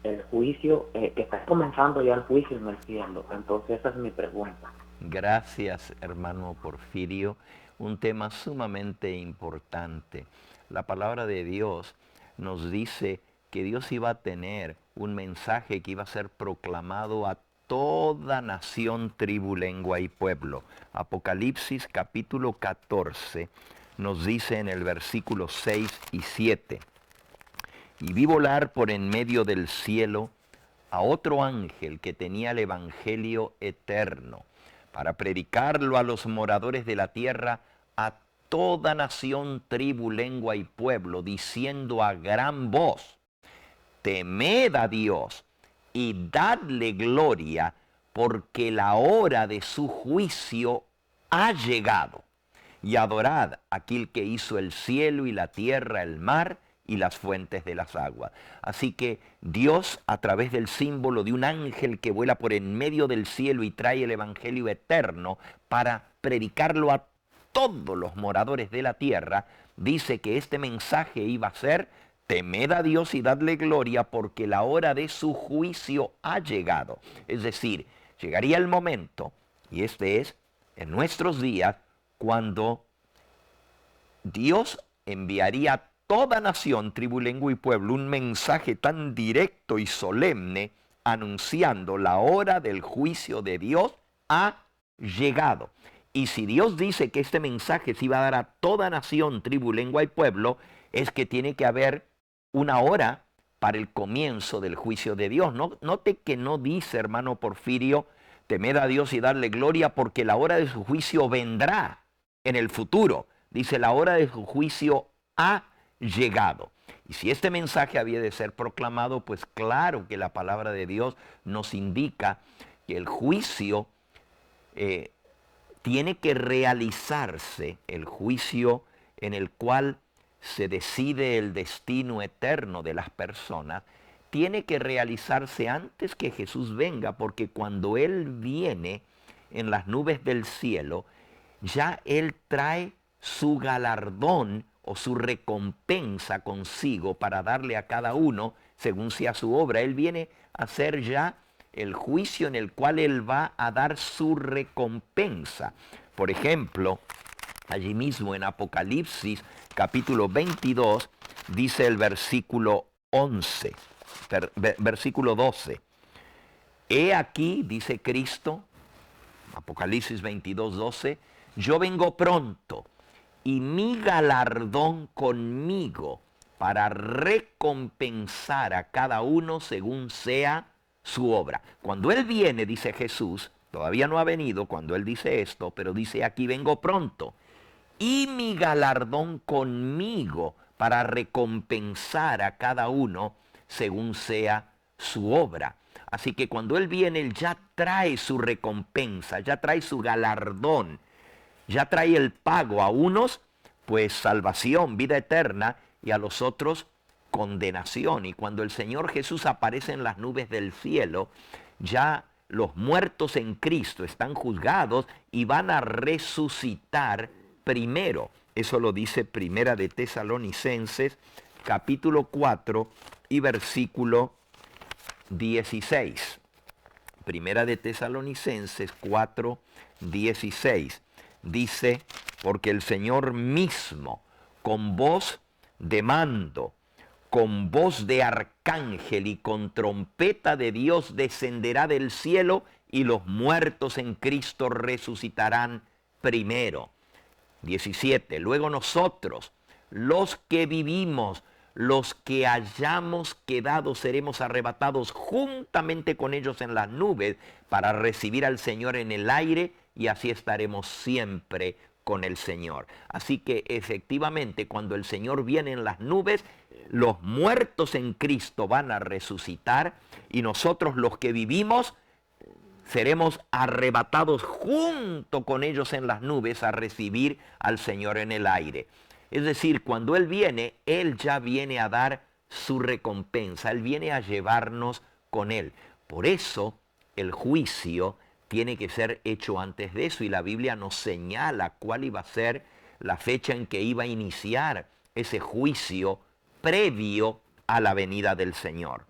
el juicio, que está comenzando ya el juicio en el cielo. Entonces esa es mi pregunta. Gracias, hermano Porfirio. Un tema sumamente importante. La palabra de Dios nos dice que Dios iba a tener un mensaje que iba a ser proclamado a toda nación, tribu, lengua y pueblo. Apocalipsis capítulo 14 nos dice en el versículo 6 y 7. Y vi volar por en medio del cielo a otro ángel que tenía el evangelio eterno, para predicarlo a los moradores de la tierra, a toda nación, tribu, lengua y pueblo, diciendo a gran voz: temed a Dios y dadle gloria, porque la hora de su juicio ha llegado. Y adorad a aquel que hizo el cielo y la tierra, el mar y las fuentes de las aguas. Así que Dios, a través del símbolo de un ángel que vuela por en medio del cielo y trae el evangelio eterno para predicarlo a todos los moradores de la tierra, dice que este mensaje iba a ser: temed a Dios y dadle gloria, porque la hora de su juicio ha llegado. Es decir, llegaría el momento, y este es en nuestros días, cuando Dios enviaría a toda nación, tribu, lengua y pueblo un mensaje tan directo y solemne, anunciando la hora del juicio de Dios ha llegado. Y si Dios dice que este mensaje se iba a dar a toda nación, tribu, lengua y pueblo, es que tiene que haber una hora para el comienzo del juicio de Dios. Note que no dice, hermano Porfirio, temed a Dios y darle gloria, porque la hora de su juicio vendrá en el futuro. Dice, la hora de su juicio ha llegado. Y si este mensaje había de ser proclamado, pues claro que la palabra de Dios nos indica que el juicio tiene que realizarse, el juicio en el cual se decide el destino eterno de las personas, tiene que realizarse antes que Jesús venga, porque cuando Él viene en las nubes del cielo, ya Él trae su galardón o su recompensa consigo para darle a cada uno según sea su obra. Él viene a hacer ya el juicio en el cual Él va a dar su recompensa. Por ejemplo, allí mismo en Apocalipsis capítulo 22 dice el versículo 11, versículo 12. He aquí, dice Cristo, Apocalipsis 22, 12, yo vengo pronto y mi galardón conmigo para recompensar a cada uno según sea su obra. Cuando Él viene, dice Jesús, todavía no ha venido cuando él dice esto, pero dice, aquí vengo pronto, y mi galardón conmigo para recompensar a cada uno según sea su obra. Así que cuando él viene, él ya trae su recompensa, ya trae su galardón, ya trae el pago. A unos, pues salvación, vida eterna, y a los otros, condenación. Y cuando el Señor Jesús aparece en las nubes del cielo, ya los muertos en Cristo están juzgados y van a resucitar primero. Eso lo dice Primera de Tesalonicenses, capítulo 4 y versículo 16. Primera de Tesalonicenses 4, 16. Dice, porque el Señor mismo, con voz de mando, con voz de arcángel y con trompeta de Dios descenderá del cielo, y los muertos en Cristo resucitarán primero. 17. Luego nosotros, los que vivimos, los que hayamos quedado, seremos arrebatados juntamente con ellos en las nubes para recibir al Señor en el aire, y así estaremos siempre con el Señor. Así que efectivamente, cuando el Señor viene en las nubes, los muertos en Cristo van a resucitar, y nosotros, los que vivimos, seremos arrebatados junto con ellos en las nubes a recibir al Señor en el aire. Es decir, cuando Él viene, Él ya viene a dar su recompensa, Él viene a llevarnos con Él. Por eso el juicio tiene que ser hecho antes de eso, y la Biblia nos señala cuál iba a ser la fecha en que iba a iniciar ese juicio previo a la venida del Señor.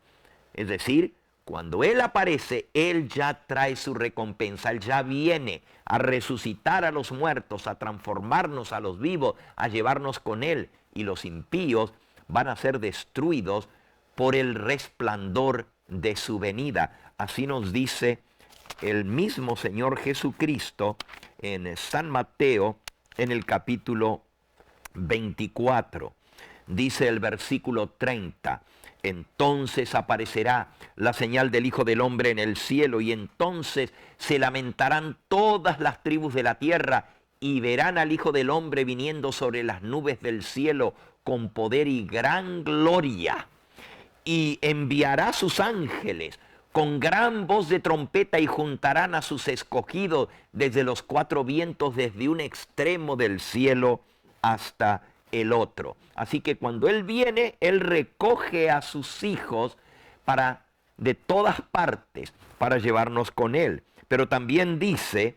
Es decir, cuando Él aparece, Él ya trae su recompensa, Él ya viene a resucitar a los muertos, a transformarnos a los vivos, a llevarnos con Él, y los impíos van a ser destruidos por el resplandor de su venida. Así nos dice el mismo Señor Jesucristo en San Mateo, en el capítulo 24. Dice el versículo 30, entonces aparecerá la señal del Hijo del Hombre en el cielo, y entonces se lamentarán todas las tribus de la tierra, y verán al Hijo del Hombre viniendo sobre las nubes del cielo con poder y gran gloria. Y enviará sus ángeles con gran voz de trompeta, y juntarán a sus escogidos desde los cuatro vientos, desde un extremo del cielo hasta el otro. Así que cuando Él viene, Él recoge a sus hijos de todas partes para llevarnos con Él. Pero también dice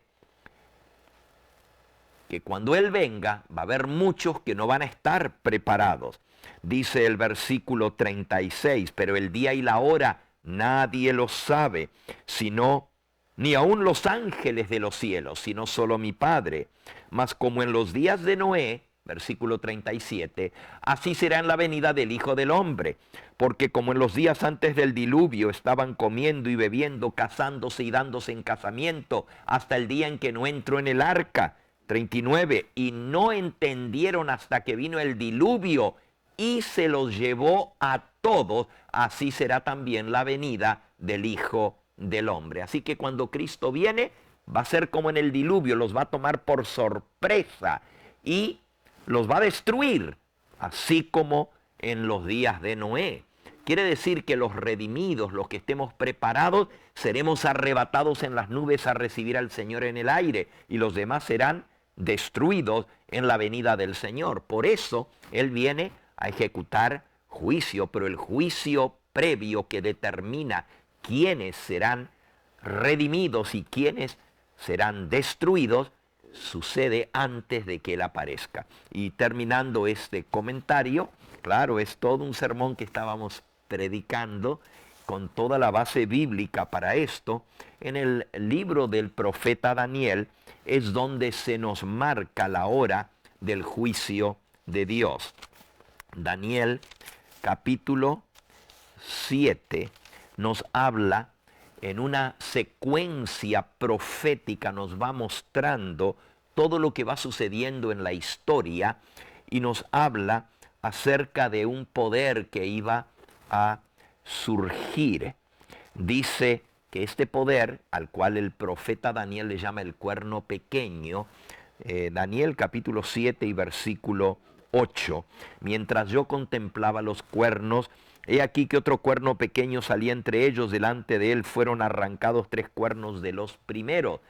que cuando Él venga, va a haber muchos que no van a estar preparados. Dice el versículo 36, pero el día y la hora nadie lo sabe, sino ni aun los ángeles de los cielos, sino solo mi Padre. Mas como en los días de Noé, versículo 37, así será en la venida del Hijo del Hombre. Porque como en los días antes del diluvio estaban comiendo y bebiendo, casándose y dándose en casamiento, hasta el día en que no entró en el arca. 39, y no entendieron hasta que vino el diluvio y se los llevó a todos, así será también la venida del Hijo del Hombre. Así que cuando Cristo viene, va a ser como en el diluvio, los va a tomar por sorpresa y los va a destruir, así como en los días de Noé. Quiere decir que los redimidos, los que estemos preparados, seremos arrebatados en las nubes a recibir al Señor en el aire, y los demás serán destruidos en la venida del Señor. Por eso Él viene a ejecutar juicio, pero el juicio previo que determina quiénes serán redimidos y quiénes serán destruidos sucede antes de que Él aparezca. Y terminando este comentario, claro, es todo un sermón que estábamos predicando con toda la base bíblica para esto. En el libro del profeta Daniel es donde se nos marca la hora del juicio de Dios. Daniel capítulo 7 nos habla en una secuencia profética, nos va mostrando todo lo que va sucediendo en la historia, y nos habla acerca de un poder que iba a surgir. Dice que este poder, al cual el profeta Daniel le llama el cuerno pequeño, Daniel capítulo 7 y versículo 8, mientras yo contemplaba los cuernos, he aquí que otro cuerno pequeño salía entre ellos, delante de él fueron arrancados 3 cuernos de los primeros.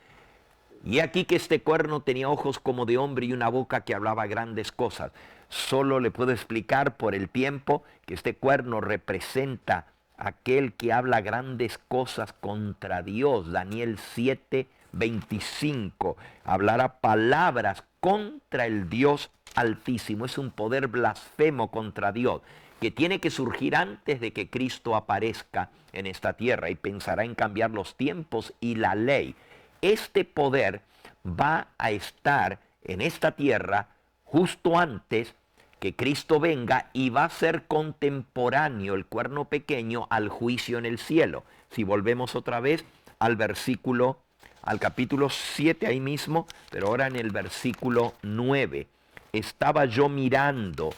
Y he aquí que este cuerno tenía ojos como de hombre y una boca que hablaba grandes cosas. Solo le puedo explicar por el tiempo que este cuerno representa aquel que habla grandes cosas contra Dios. Daniel 7, 25. Hablará palabras contra el Dios Altísimo. Es un poder blasfemo contra Dios que tiene que surgir antes de que Cristo aparezca en esta tierra, y pensará en cambiar los tiempos y la ley. Este poder va a estar en esta tierra justo antes que Cristo venga, y va a ser contemporáneo el cuerno pequeño al juicio en el cielo. Si volvemos otra vez al capítulo 7 ahí mismo, pero ahora en el versículo 9. Estaba yo mirando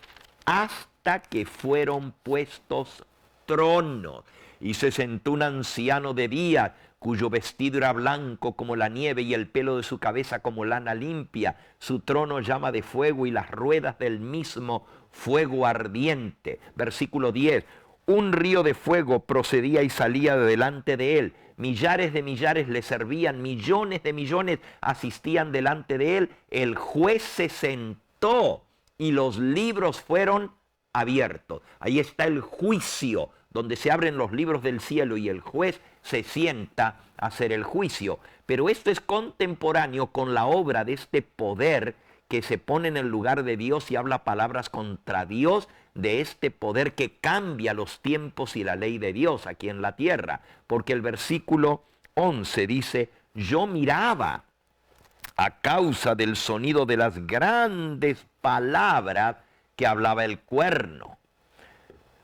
hasta que fueron puestos tronos, y se sentó un anciano de día, cuyo vestido era blanco como la nieve y el pelo de su cabeza como lana limpia. Su trono llama de fuego y las ruedas del mismo fuego ardiente. Versículo 10. Un río de fuego procedía y salía de delante de él. Millares de millares le servían, millones de millones asistían delante de él. El juez se sentó y los libros fueron abiertos. Ahí está el juicio, donde se abren los libros del cielo y el juez se sienta a hacer el juicio. Pero esto es contemporáneo con la obra de este poder que se pone en el lugar de Dios y habla palabras contra Dios, de este poder que cambia los tiempos y la ley de Dios aquí en la tierra. Porque el versículo 11 dice, yo miraba a causa del sonido de las grandes palabras que hablaba el cuerno.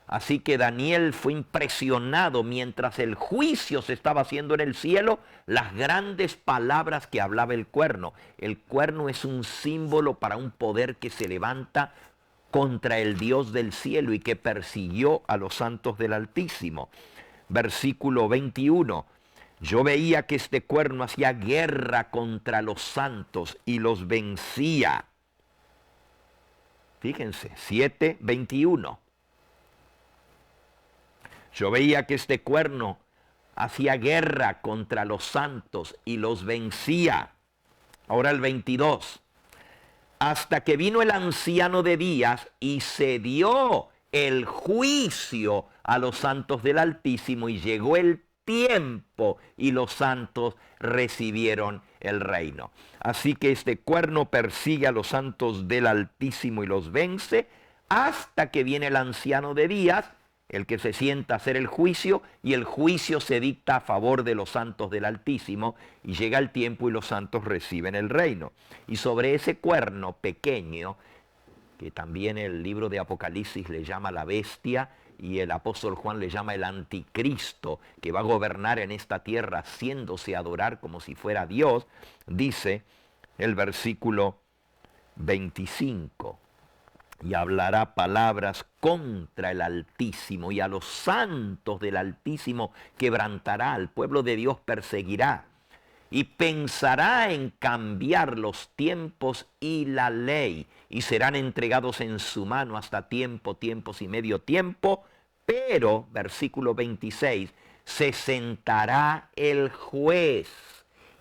Así que Daniel fue impresionado mientras el juicio se estaba haciendo en el cielo, las grandes palabras que hablaba el cuerno. El cuerno es un símbolo para un poder que se levanta contra el Dios del cielo y que persiguió a los santos del Altísimo. Versículo 21. Yo veía que este cuerno hacía guerra contra los santos y los vencía. Fíjense, 7:21. Yo veía que este cuerno hacía guerra contra los santos y los vencía. Ahora el 22. Hasta que vino el anciano de días y se dio el juicio a los santos del Altísimo, y llegó el tiempo y los santos recibieron el reino. Así que este cuerno persigue a los santos del Altísimo y los vence hasta que viene el anciano de días, el que se sienta a hacer el juicio, y el juicio se dicta a favor de los santos del Altísimo, y llega el tiempo y los santos reciben el reino. Y sobre ese cuerno pequeño, que también el libro de Apocalipsis le llama la bestia, y el apóstol Juan le llama el anticristo, que va a gobernar en esta tierra haciéndose adorar como si fuera Dios, dice el versículo 25, y hablará palabras contra el Altísimo, y a los santos del Altísimo quebrantará, al pueblo de Dios perseguirá, y pensará en cambiar los tiempos y la ley, y serán entregados en su mano hasta tiempo, tiempos y medio tiempo. Pero, versículo 26, se sentará el juez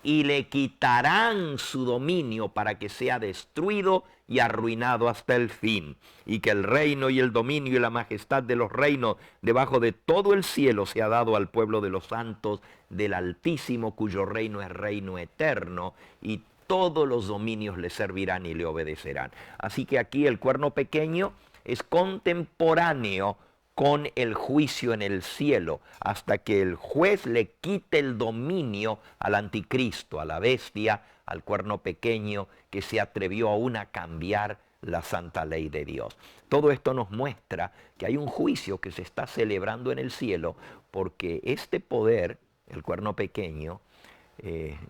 y le quitarán su dominio para que sea destruido y arruinado hasta el fin, y que el reino y el dominio y la majestad de los reinos debajo de todo el cielo se ha dado al pueblo de los santos del Altísimo, cuyo reino es reino eterno, y todos los dominios le servirán y le obedecerán. Así que aquí el cuerno pequeño es contemporáneo con el juicio en el cielo, hasta que el juez le quite el dominio al anticristo, a la bestia, al cuerno pequeño, que se atrevió aún a cambiar la santa ley de Dios. Todo esto nos muestra que hay un juicio que se está celebrando en el cielo, porque este poder, el cuerno pequeño,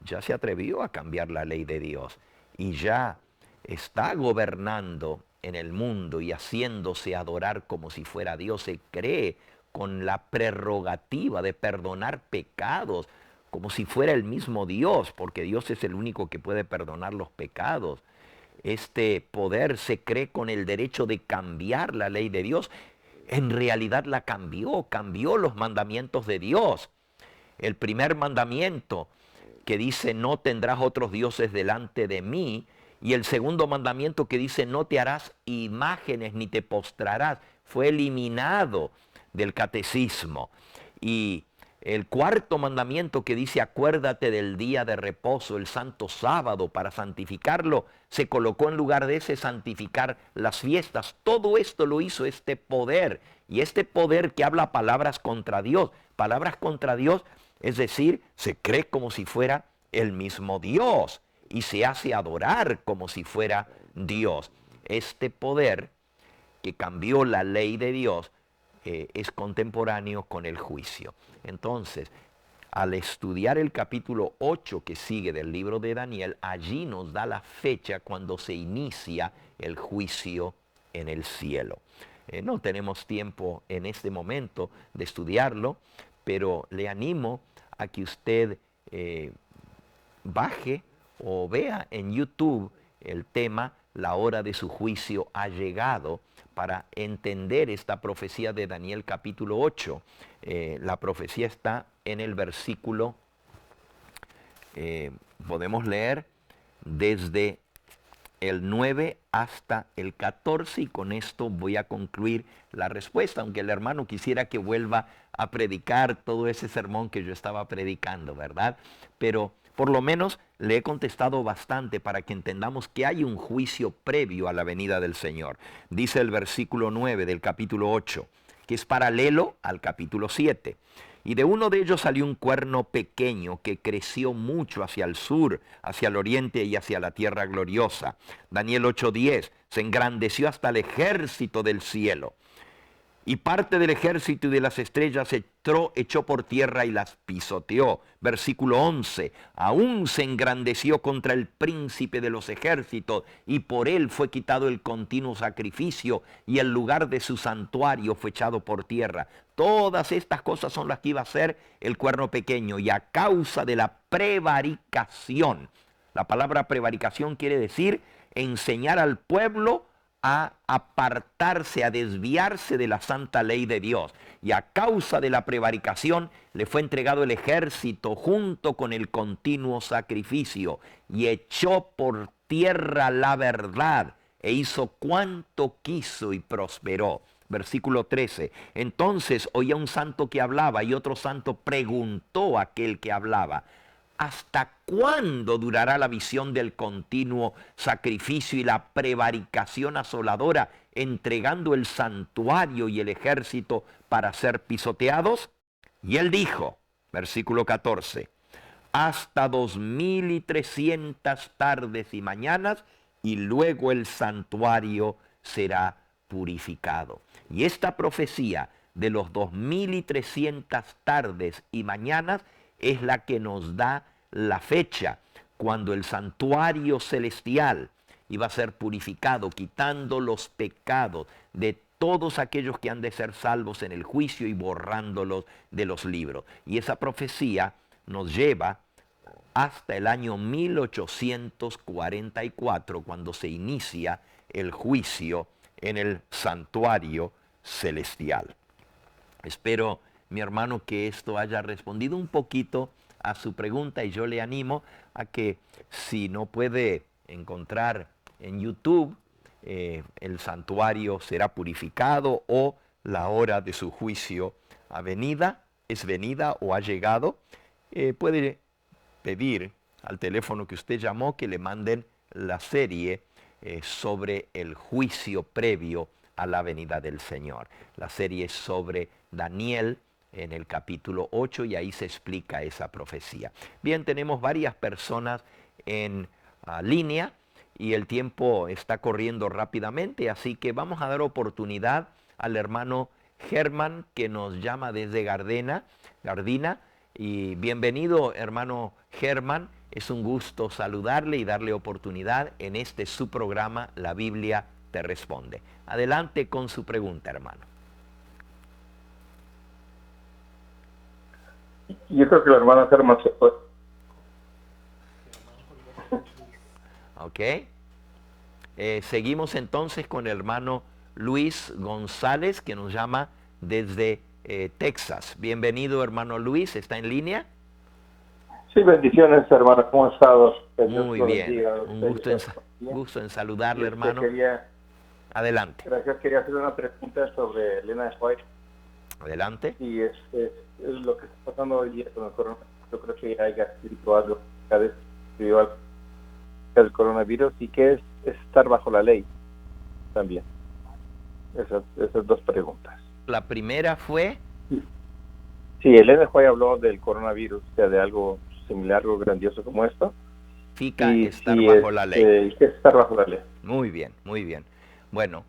ya se atrevió a cambiar la ley de Dios y ya está gobernando en el mundo y haciéndose adorar como si fuera Dios. Se cree con la prerrogativa de perdonar pecados, como si fuera el mismo Dios, porque Dios es el único que puede perdonar los pecados. Este poder se cree con el derecho de cambiar la ley de Dios. En realidad la cambió los mandamientos de Dios. El primer mandamiento que dice no tendrás otros dioses delante de mí, y el segundo mandamiento que dice no te harás imágenes ni te postrarás, fue eliminado del catecismo. Y el cuarto mandamiento que dice acuérdate del día de reposo, el santo sábado, para santificarlo, se colocó en lugar de ese santificar las fiestas. Todo esto lo hizo este poder, y este poder que habla palabras contra Dios, es decir, se cree como si fuera el mismo Dios y se hace adorar como si fuera Dios. Este poder que cambió la ley de Dios es contemporáneo con el juicio. Entonces, al estudiar el capítulo 8 que sigue del libro de Daniel, allí nos da la fecha cuando se inicia el juicio en el cielo. No tenemos tiempo en este momento de estudiarlo, pero le animo a que usted baje o vea en YouTube el tema La hora de su juicio ha llegado, para entender esta profecía de Daniel capítulo 8. La profecía está en el versículo, podemos leer desde el 9 hasta el 14, y con esto voy a concluir la respuesta, aunque el hermano quisiera que vuelva a predicar todo ese sermón que yo estaba predicando, ¿verdad? Pero por lo menos le he contestado bastante para que entendamos que hay un juicio previo a la venida del Señor. Dice el versículo 9 del capítulo 8, que es paralelo al capítulo 7. Y de uno de ellos salió un cuerno pequeño que creció mucho hacia el sur, hacia el oriente y hacia la tierra gloriosa. Daniel 8:10, se engrandeció hasta el ejército del cielo. Y parte del ejército y de las estrellas echó por tierra y las pisoteó. Versículo 11, aún se engrandeció contra el príncipe de los ejércitos, y por él fue quitado el continuo sacrificio, y el lugar de su santuario fue echado por tierra. Todas estas cosas son las que iba a hacer el cuerno pequeño, y a causa de la prevaricación. La palabra prevaricación quiere decir enseñar al pueblo a apartarse, a desviarse de la santa ley de Dios. Y a causa de la prevaricación le fue entregado el ejército junto con el continuo sacrificio, y echó por tierra la verdad, e hizo cuanto quiso y prosperó. Versículo 13, entonces oía un santo que hablaba, y otro santo preguntó a aquel que hablaba: ¿hasta cuándo durará la visión del continuo sacrificio y la prevaricación asoladora, entregando el santuario y el ejército para ser pisoteados? Y él dijo, versículo 14, hasta 2300 tardes y mañanas, y luego el santuario será purificado. Y esta profecía de los 2300 tardes y mañanas es la que nos da la fecha cuando el santuario celestial iba a ser purificado, quitando los pecados de todos aquellos que han de ser salvos en el juicio y borrándolos de los libros. Y esa profecía nos lleva hasta el año 1844, cuando se inicia el juicio en el santuario celestial. Espero, mi hermano, que esto haya respondido un poquito a su pregunta, y yo le animo a que, si no puede encontrar en YouTube el santuario será purificado, o la hora de su juicio es venida o ha llegado, puede pedir al teléfono que usted llamó que le manden la serie sobre el juicio previo a la venida del Señor. La serie es sobre Daniel en el capítulo 8, y ahí se explica esa profecía. Bien, tenemos varias personas en línea y el tiempo está corriendo rápidamente, así que vamos a dar oportunidad al hermano Germán, que nos llama desde Gardina. Y bienvenido, hermano Germán. Es un gusto saludarle y darle oportunidad en este su programa, La Biblia te responde. Adelante con su pregunta, hermano. Yo creo que la hermana Germa se fue. ¿Ok? Seguimos entonces con el hermano Luis González, que nos llama desde Texas. Bienvenido, hermano Luis, ¿está en línea? Sí, bendiciones, hermana. ¿Cómo ha estado? Que Dios Muy lo bien, bendiga a un usted y a todos. Bien. gusto en Y saludarle, hermano. Adelante, gracias, quería hacer una pregunta sobre Elena de White. adelante. Y es lo que está pasando hoy día con el coronavirus. Yo creo que haya escrito algo, cada vez escribió algo del coronavirus y que es estar bajo la ley también. Esas dos preguntas. La primera fue, Sí, Elena White habló del coronavirus, o sea, de algo similar, algo grandioso como esto. fica Y estar sí, bajo la ley. ¿qué es estar bajo la ley? Muy bien, muy bien. Bueno,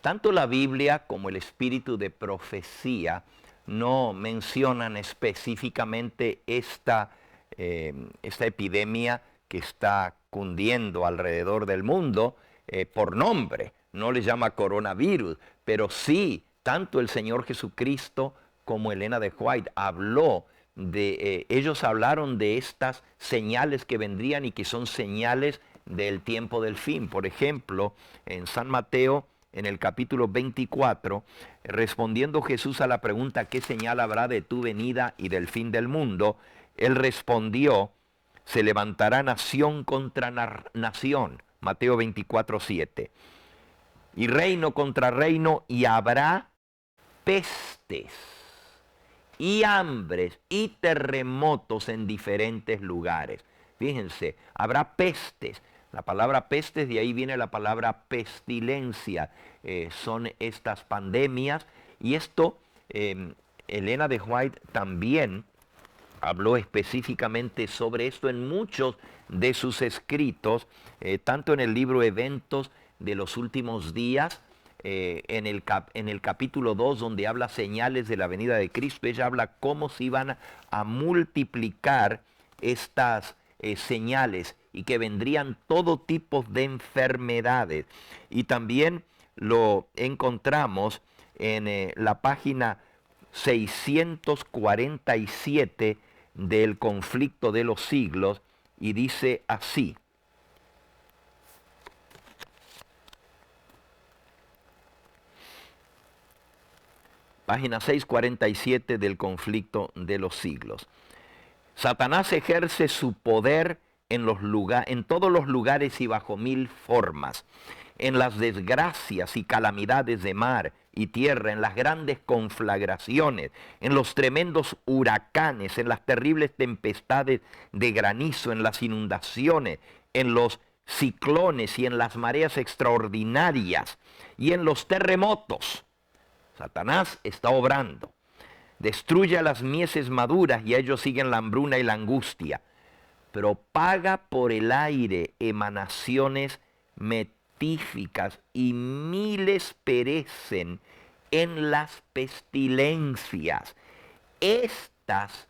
tanto la Biblia como el espíritu de profecía no mencionan específicamente esta epidemia que está cundiendo alrededor del mundo por nombre. No le llama coronavirus, pero sí, tanto el Señor Jesucristo como Elena de White habló ellos hablaron de estas señales que vendrían y que son señales del tiempo del fin. Por ejemplo, en San Mateo, en el capítulo 24, respondiendo Jesús a la pregunta, ¿qué señal habrá de tu venida y del fin del mundo? Él respondió, se levantará nación contra nación, Mateo 24, 7, y reino contra reino, y habrá pestes y hambres y terremotos en diferentes lugares. Fíjense, habrá pestes. La palabra pestes, de ahí viene la palabra pestilencia. Son estas pandemias. Y esto, Elena de White también habló específicamente sobre esto en muchos de sus escritos, tanto en el libro Eventos de los Últimos Días, en el capítulo 2, donde habla señales de la venida de Cristo. Ella habla cómo se iban a multiplicar estas señales y que vendrían todo tipo de enfermedades. Y también lo encontramos en la página 647 del Conflicto de los Siglos, y dice así: página 647 del Conflicto de los Siglos. Satanás ejerce su poder en todos los lugares y bajo mil formas, en las desgracias y calamidades de mar y tierra, en las grandes conflagraciones, en los tremendos huracanes, en las terribles tempestades de granizo, en las inundaciones, en los ciclones y en las mareas extraordinarias y en los terremotos. Satanás está obrando. Destruye a las mieses maduras y a ellos siguen la hambruna y la angustia. Propaga por el aire emanaciones metíficas y miles perecen en las pestilencias. Estas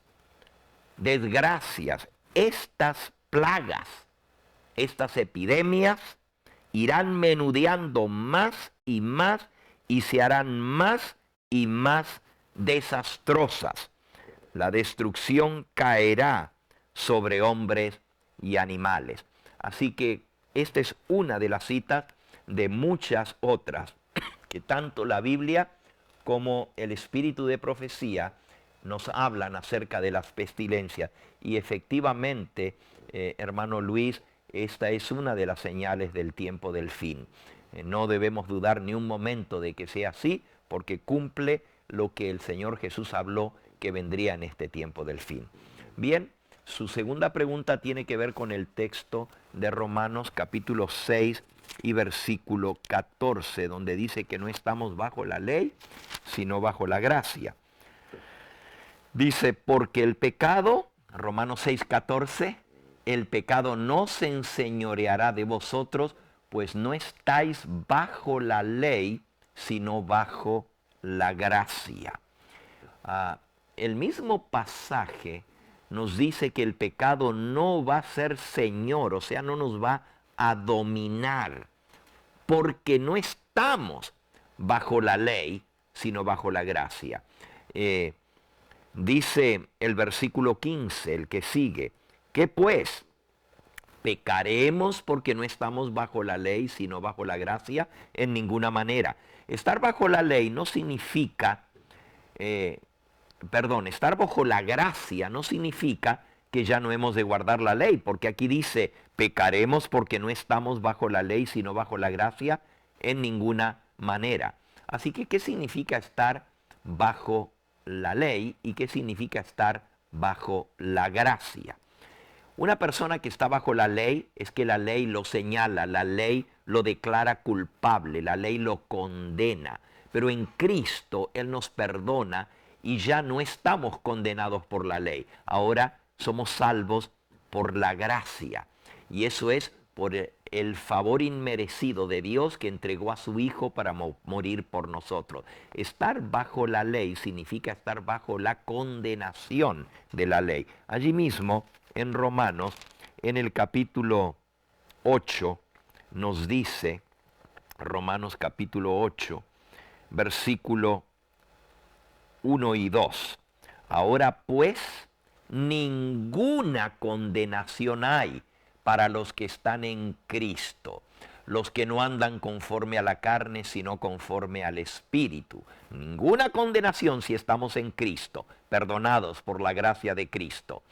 desgracias, estas plagas, estas epidemias irán menudeando más y se harán más y más desastrosas. La destrucción caerá sobre hombres y animales. Así que esta es una de las citas de muchas otras que tanto la Biblia como el espíritu de profecía nos hablan acerca de las pestilencias. Y efectivamente, hermano Luis, esta es una de las señales del tiempo del fin. No debemos dudar ni un momento de que sea así, porque cumple lo que el Señor Jesús habló que vendría en este tiempo del fin. Bien, su segunda pregunta tiene que ver con el texto de Romanos capítulo 6 y versículo 14, donde dice que no estamos bajo la ley, sino bajo la gracia. Dice, porque el pecado, Romanos 6, 14, el pecado no se enseñoreará de vosotros, pues no estáis bajo la ley, sino bajo la gracia. El mismo pasaje nos dice que el pecado no va a ser señor, o sea, no nos va a dominar, porque no estamos bajo la ley, sino bajo la gracia. Dice el versículo 15, el que sigue, ¿qué pues? ¿Pecaremos porque no estamos bajo la ley, sino bajo la gracia? En ninguna manera. Estar bajo la ley no significa, estar bajo la gracia no significa que ya no hemos de guardar la ley, porque aquí dice, pecaremos porque no estamos bajo la ley, sino bajo la gracia, en ninguna manera. Así que, ¿qué significa estar bajo la ley y qué significa estar bajo la gracia? Una persona que está bajo la ley es que la ley lo señala, la ley lo declara culpable, la ley lo condena. Pero en Cristo Él nos perdona y ya no estamos condenados por la ley. Ahora somos salvos por la gracia. Y eso es por el favor inmerecido de Dios que entregó a su Hijo para morir por nosotros. Estar bajo la ley significa estar bajo la condenación de la ley. Allí mismo, en Romanos, en el capítulo 8, nos dice, Romanos capítulo 8, versículo 1 y 2. Ahora pues, ninguna condenación hay para los que están en Cristo, los que no andan conforme a la carne, sino conforme al Espíritu. Ninguna condenación si estamos en Cristo, perdonados por la gracia de Cristo.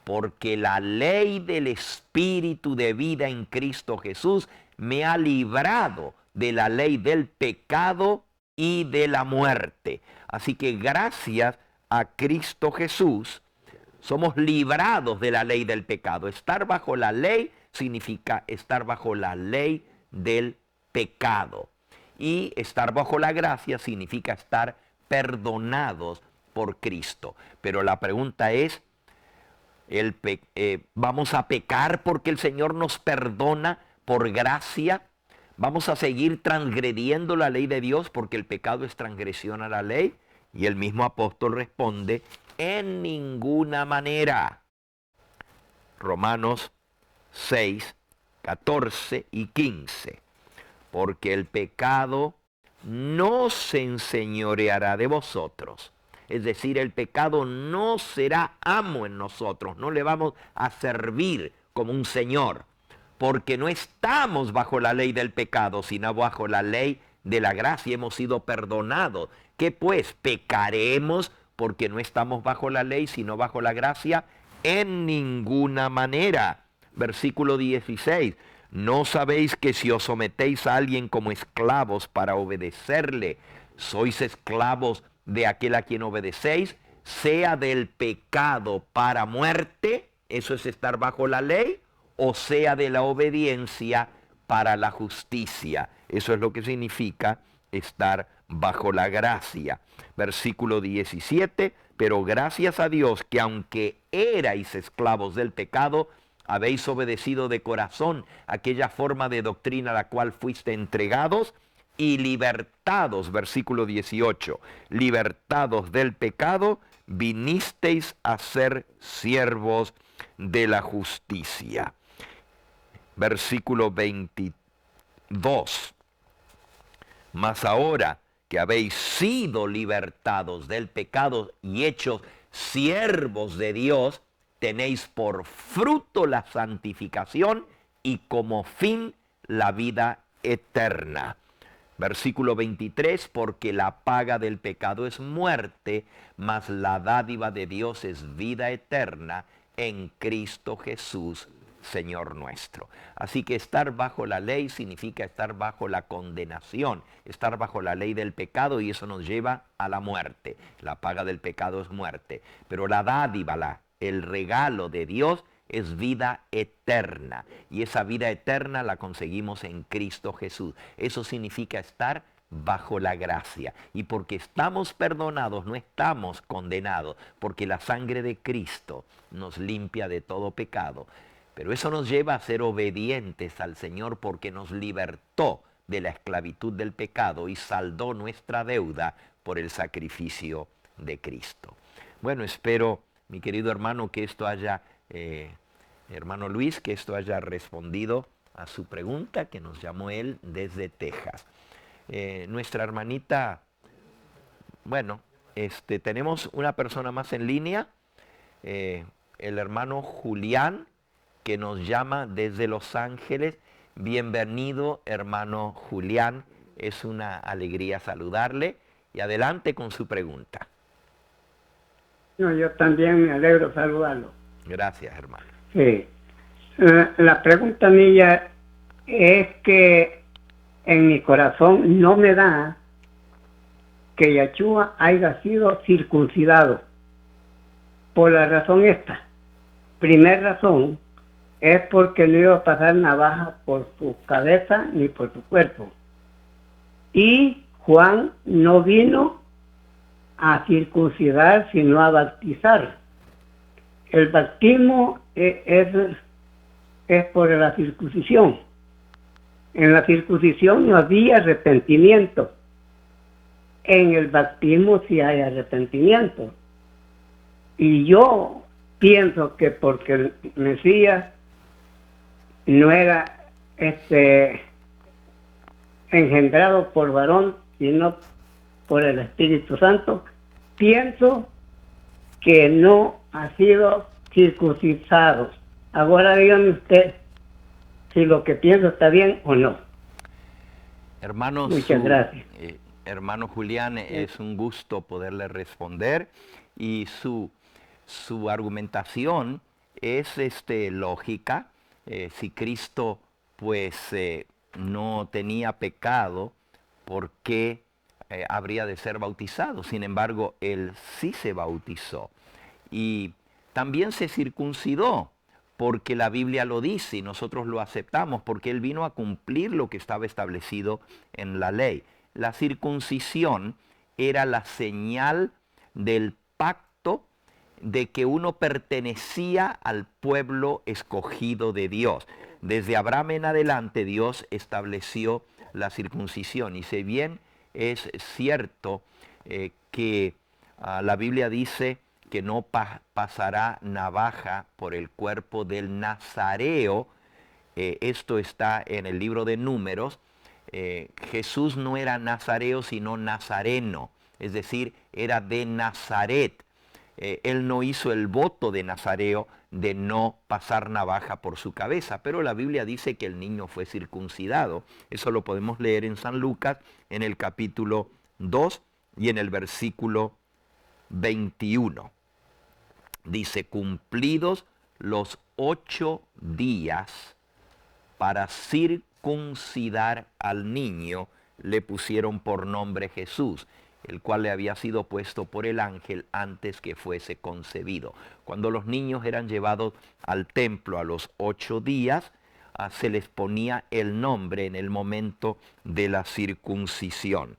Porque la ley del Espíritu de vida en Cristo Jesús me ha librado de la ley del pecado y de la muerte. Así que gracias a Cristo Jesús, somos librados de la ley del pecado. Estar bajo la ley significa estar bajo la ley del pecado. Y estar bajo la gracia significa estar perdonados por Cristo. Pero la pregunta es, ¿vamos a pecar porque el Señor nos perdona por gracia? ¿Vamos a seguir transgrediendo la ley de Dios porque el pecado es transgresión a la ley? Y el mismo apóstol responde, en ninguna manera. Romanos 6, 14 y 15. Porque el pecado no se enseñoreará de vosotros. Es decir, el pecado no será amo en nosotros, no le vamos a servir como un señor, porque no estamos bajo la ley del pecado, sino bajo la ley de la gracia, hemos sido perdonados. ¿Qué pues? ¿Pecaremos porque no estamos bajo la ley, sino bajo la gracia? En ninguna manera. Versículo 16. ¿No sabéis que si os sometéis a alguien como esclavos para obedecerle, sois esclavos de aquel a quien obedecéis, sea del pecado para muerte, eso es estar bajo la ley, o sea de la obediencia para la justicia? Eso es lo que significa estar bajo la gracia. Versículo 17, pero gracias a Dios que aunque erais esclavos del pecado, habéis obedecido de corazón aquella forma de doctrina a la cual fuiste entregados, y libertados, versículo 18, libertados del pecado, vinisteis a ser siervos de la justicia. Versículo 22, mas ahora que habéis sido libertados del pecado y hechos siervos de Dios, tenéis por fruto la santificación y como fin la vida eterna. Versículo 23, porque la paga del pecado es muerte, mas la dádiva de Dios es vida eterna en Cristo Jesús, Señor nuestro. Así que estar bajo la ley significa estar bajo la condenación, estar bajo la ley del pecado, y eso nos lleva a la muerte. La paga del pecado es muerte, pero la dádiva, el regalo de Dios es vida eterna, y esa vida eterna la conseguimos en Cristo Jesús. Eso significa estar bajo la gracia, y porque estamos perdonados no estamos condenados, porque la sangre de Cristo nos limpia de todo pecado. Pero eso nos lleva a ser obedientes al Señor, porque nos libertó de la esclavitud del pecado y saldó nuestra deuda por el sacrificio de Cristo. Bueno, espero, mi querido hermano, que esto haya, hermano Luis, que esto haya respondido a su pregunta, que nos llamó él desde Texas. Nuestra hermanita, bueno, tenemos una persona más en línea, el hermano Julián, que nos llama desde Los Ángeles. Bienvenido, hermano Julián. Es una alegría saludarle. Y adelante con su pregunta. No, yo también me alegro saludarlo. Gracias, hermano. Sí. La pregunta mía es que en mi corazón no me da que Yahshua haya sido circuncidado. Por la razón esta. Primera razón es porque no iba a pasar navaja por su cabeza ni por su cuerpo. Y Juan no vino a circuncidar, sino a bautizar. El bautismo es por la circuncisión. En la circuncisión no había arrepentimiento. En el bautismo sí hay arrepentimiento. Y yo pienso que porque el Mesías no era engendrado por varón, sino por el Espíritu Santo, pienso que no ha sido circuncidado. Ahora dígame usted si lo que pienso está bien o no. Hermano, muchas gracias. Hermano Julián, es un gusto poderle responder, y su argumentación es lógica. Si Cristo pues no tenía pecado, ¿por qué habría de ser bautizado? Sin embargo, él sí se bautizó y también se circuncidó, porque la Biblia lo dice y nosotros lo aceptamos, porque él vino a cumplir lo que estaba establecido en la ley. La circuncisión era la señal del pacto de que uno pertenecía al pueblo escogido de Dios. Desde Abraham en adelante Dios estableció la circuncisión, y si bien es cierto que la Biblia dice que no pasará navaja por el cuerpo del nazareo, esto está en el libro de Números. Jesús no era nazareo, sino nazareno, es decir, era de Nazaret. Él no hizo el voto de nazareo de no pasar navaja por su cabeza, pero la Biblia dice que el niño fue circuncidado. Eso lo podemos leer en San Lucas, en el capítulo 2 y en el versículo 21. Dice: cumplidos los 8 días para circuncidar al niño, le pusieron por nombre Jesús, el cual le había sido puesto por el ángel antes que fuese concebido. Cuando los niños eran llevados al templo a los 8 días, se les ponía el nombre en el momento de la circuncisión.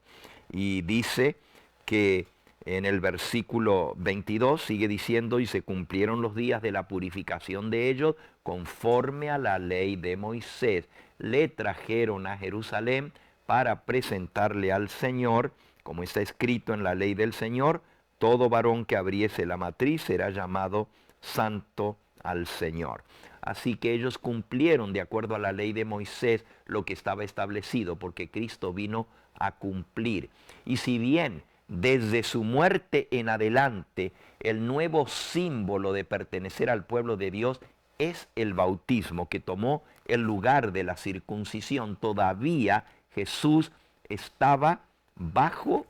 Y dice que en el versículo 22 sigue diciendo: y se cumplieron los días de la purificación de ellos conforme a la ley de Moisés. Le trajeron a Jerusalén para presentarle al Señor, como está escrito en la ley del Señor: todo varón que abriese la matriz será llamado santo al Señor. Así que ellos cumplieron de acuerdo a la ley de Moisés lo que estaba establecido, porque Cristo vino a cumplir. Y si bien desde su muerte en adelante el nuevo símbolo de pertenecer al pueblo de Dios es el bautismo, que tomó el lugar de la circuncisión, todavía Jesús estaba bajo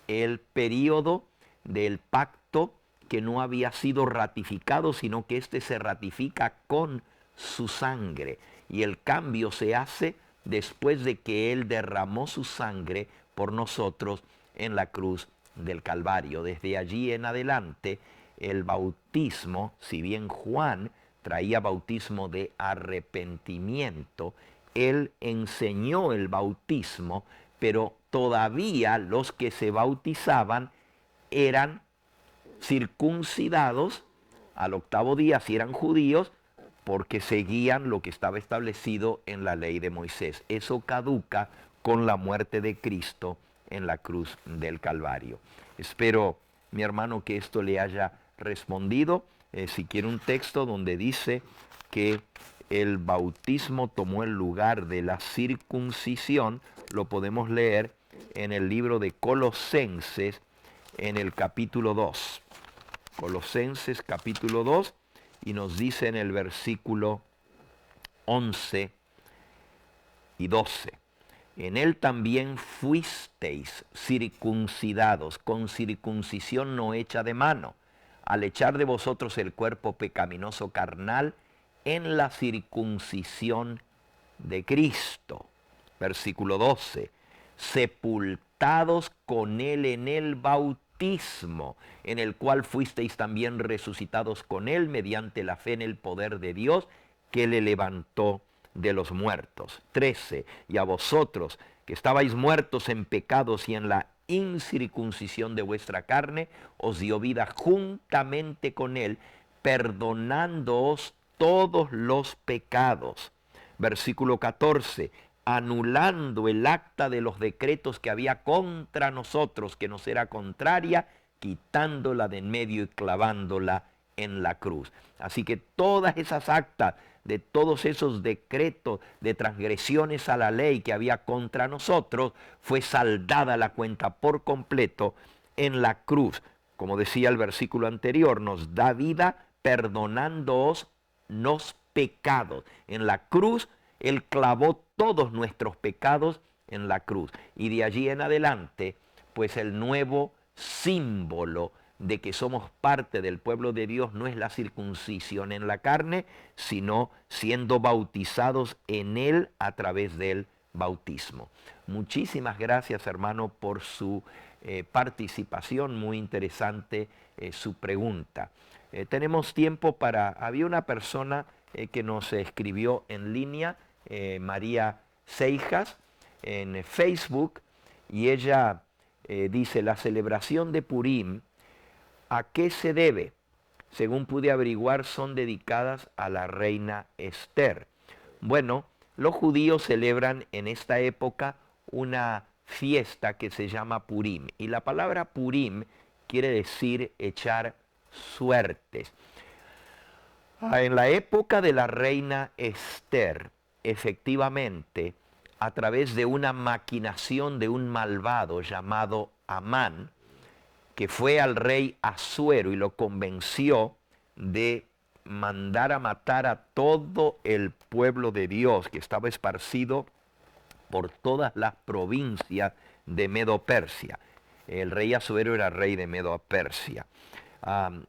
el periodo del pacto que no había sido ratificado, sino que éste se ratifica con su sangre. Y el cambio se hace después de que Él derramó su sangre por nosotros en la cruz del Calvario. Desde allí en adelante, el bautismo, si bien Juan traía bautismo de arrepentimiento, él enseñó el bautismo, pero todavía los que se bautizaban eran circuncidados al 8º día, si eran judíos, porque seguían lo que estaba establecido en la ley de Moisés. Eso caduca con la muerte de Cristo en la cruz del Calvario. Espero, mi hermano, que esto le haya respondido. Si quiere un texto donde dice que el bautismo tomó el lugar de la circuncisión, lo podemos leer en el libro de Colosenses, en el capítulo 2. Colosenses capítulo 2, y nos dice en el versículo 11 y 12. En él también fuisteis circuncidados con circuncisión no hecha de mano, al echar de vosotros el cuerpo pecaminoso carnal en la circuncisión de Cristo. Versículo 12. Sepultados con él en el bautismo, en el cual fuisteis también resucitados con él mediante la fe en el poder de Dios que le levantó de los muertos. 13. Y a vosotros que estabais muertos en pecados y en la incircuncisión de vuestra carne, os dio vida juntamente con él, perdonándoos todos los pecados. Versículo 14. Anulando el acta de los decretos que había contra nosotros, que nos era contraria, quitándola de en medio y clavándola en la cruz. Así que todas esas actas de todos esos decretos de transgresiones a la ley que había contra nosotros, fue saldada la cuenta por completo en la cruz. Como decía el versículo anterior, nos da vida perdonándoos los pecados. En la cruz Él clavó todos nuestros pecados en la cruz. Y de allí en adelante, pues el nuevo símbolo de que somos parte del pueblo de Dios no es la circuncisión en la carne, sino siendo bautizados en Él a través del bautismo. Muchísimas gracias, hermano, por su participación, muy interesante su pregunta. Tenemos tiempo para... Había una persona que nos escribió en línea, María Seijas, en Facebook, y ella dice: la celebración de Purim, ¿a qué se debe? Según pude averiguar, son dedicadas a la reina Esther. Bueno, los judíos celebran en esta época una fiesta que se llama Purim. Y la palabra Purim quiere decir echar suertes. En la época de la reina Esther, efectivamente, a través de una maquinación de un malvado llamado Amán, que fue al rey Asuero y lo convenció de mandar a matar a todo el pueblo de Dios que estaba esparcido por todas las provincias de Medo-Persia. El rey Asuero era rey de Medo-Persia.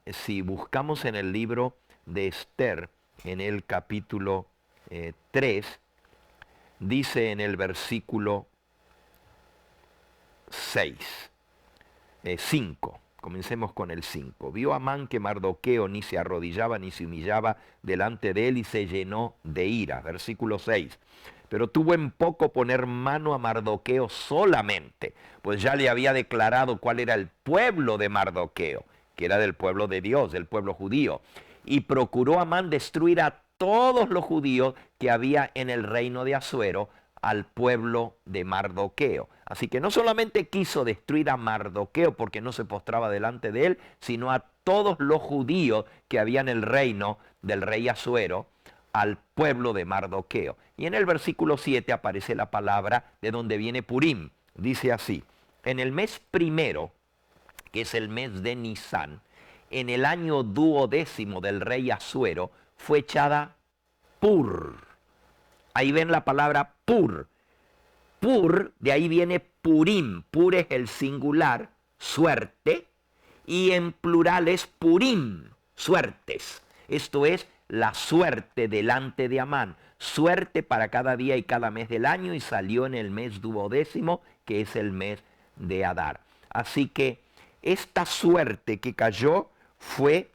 Si buscamos en el libro de Esther, en el capítulo 3, dice en el versículo 5, comencemos con el 5. Vio Amán que Mardoqueo ni se arrodillaba ni se humillaba delante de él y se llenó de ira. Versículo 6. Pero tuvo en poco poner mano a Mardoqueo solamente, pues ya le había declarado cuál era el pueblo de Mardoqueo, que era del pueblo de Dios, del pueblo judío. Y procuró Amán destruir a todos los judíos que había en el reino de Asuero, al pueblo de Mardoqueo. Así que no solamente quiso destruir a Mardoqueo porque no se postraba delante de él, sino a todos los judíos que había en el reino del rey Asuero, al pueblo de Mardoqueo. Y en el versículo 7 aparece la palabra de donde viene Purim. Dice así: en el mes primero, que es el mes de Nisán, en el año 12º del rey Asuero, fue echada Pur. Ahí ven la palabra Pur. Pur, de ahí viene Purim. Pur es el singular, suerte, y en plural es Purim, suertes. Esto es la suerte delante de Amán. Suerte para cada día y cada mes del año, y salió en el mes 12º, que es el mes de Adar. Así que esta suerte que cayó fue,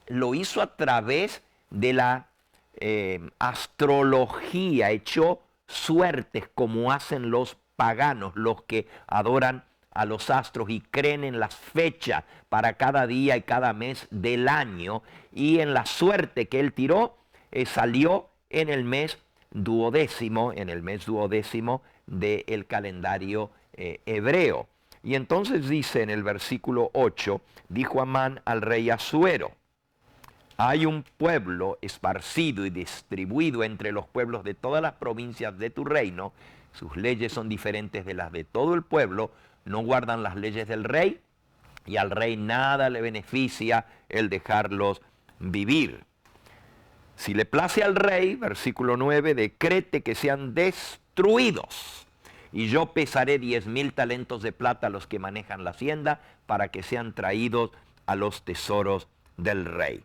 lo hizo a través de la astrología, echó suertes como hacen los paganos, los que adoran a los astros y creen en las fechas para cada día y cada mes del año, y en la suerte que él tiró salió en el mes 12º, del calendario hebreo. Y entonces dice en el versículo 8, dijo Amán al rey Asuero: hay un pueblo esparcido y distribuido entre los pueblos de todas las provincias de tu reino, sus leyes son diferentes de las de todo el pueblo, no guardan las leyes del rey, y al rey nada le beneficia el dejarlos vivir. Si le place al rey, versículo 9, decrete que sean destruidos, y yo pesaré 10,000 talentos de plata a los que manejan la hacienda para que sean traídos a los tesoros del rey.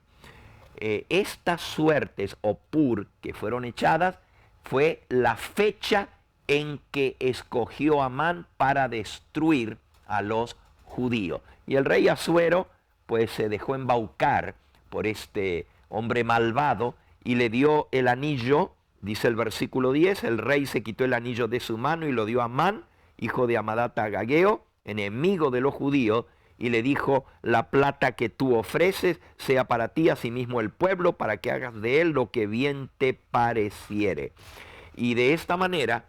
Estas suertes o pur que fueron echadas fue la fecha en que escogió Amán para destruir a los judíos. Y el rey Asuero pues se dejó embaucar por este hombre malvado y le dio el anillo, dice el versículo 10, el rey se quitó el anillo de su mano y lo dio a Amán, hijo de Amadata Agageo, enemigo de los judíos, y le dijo, la plata que tú ofreces sea para ti, asimismo el pueblo, para que hagas de él lo que bien te pareciere. Y de esta manera,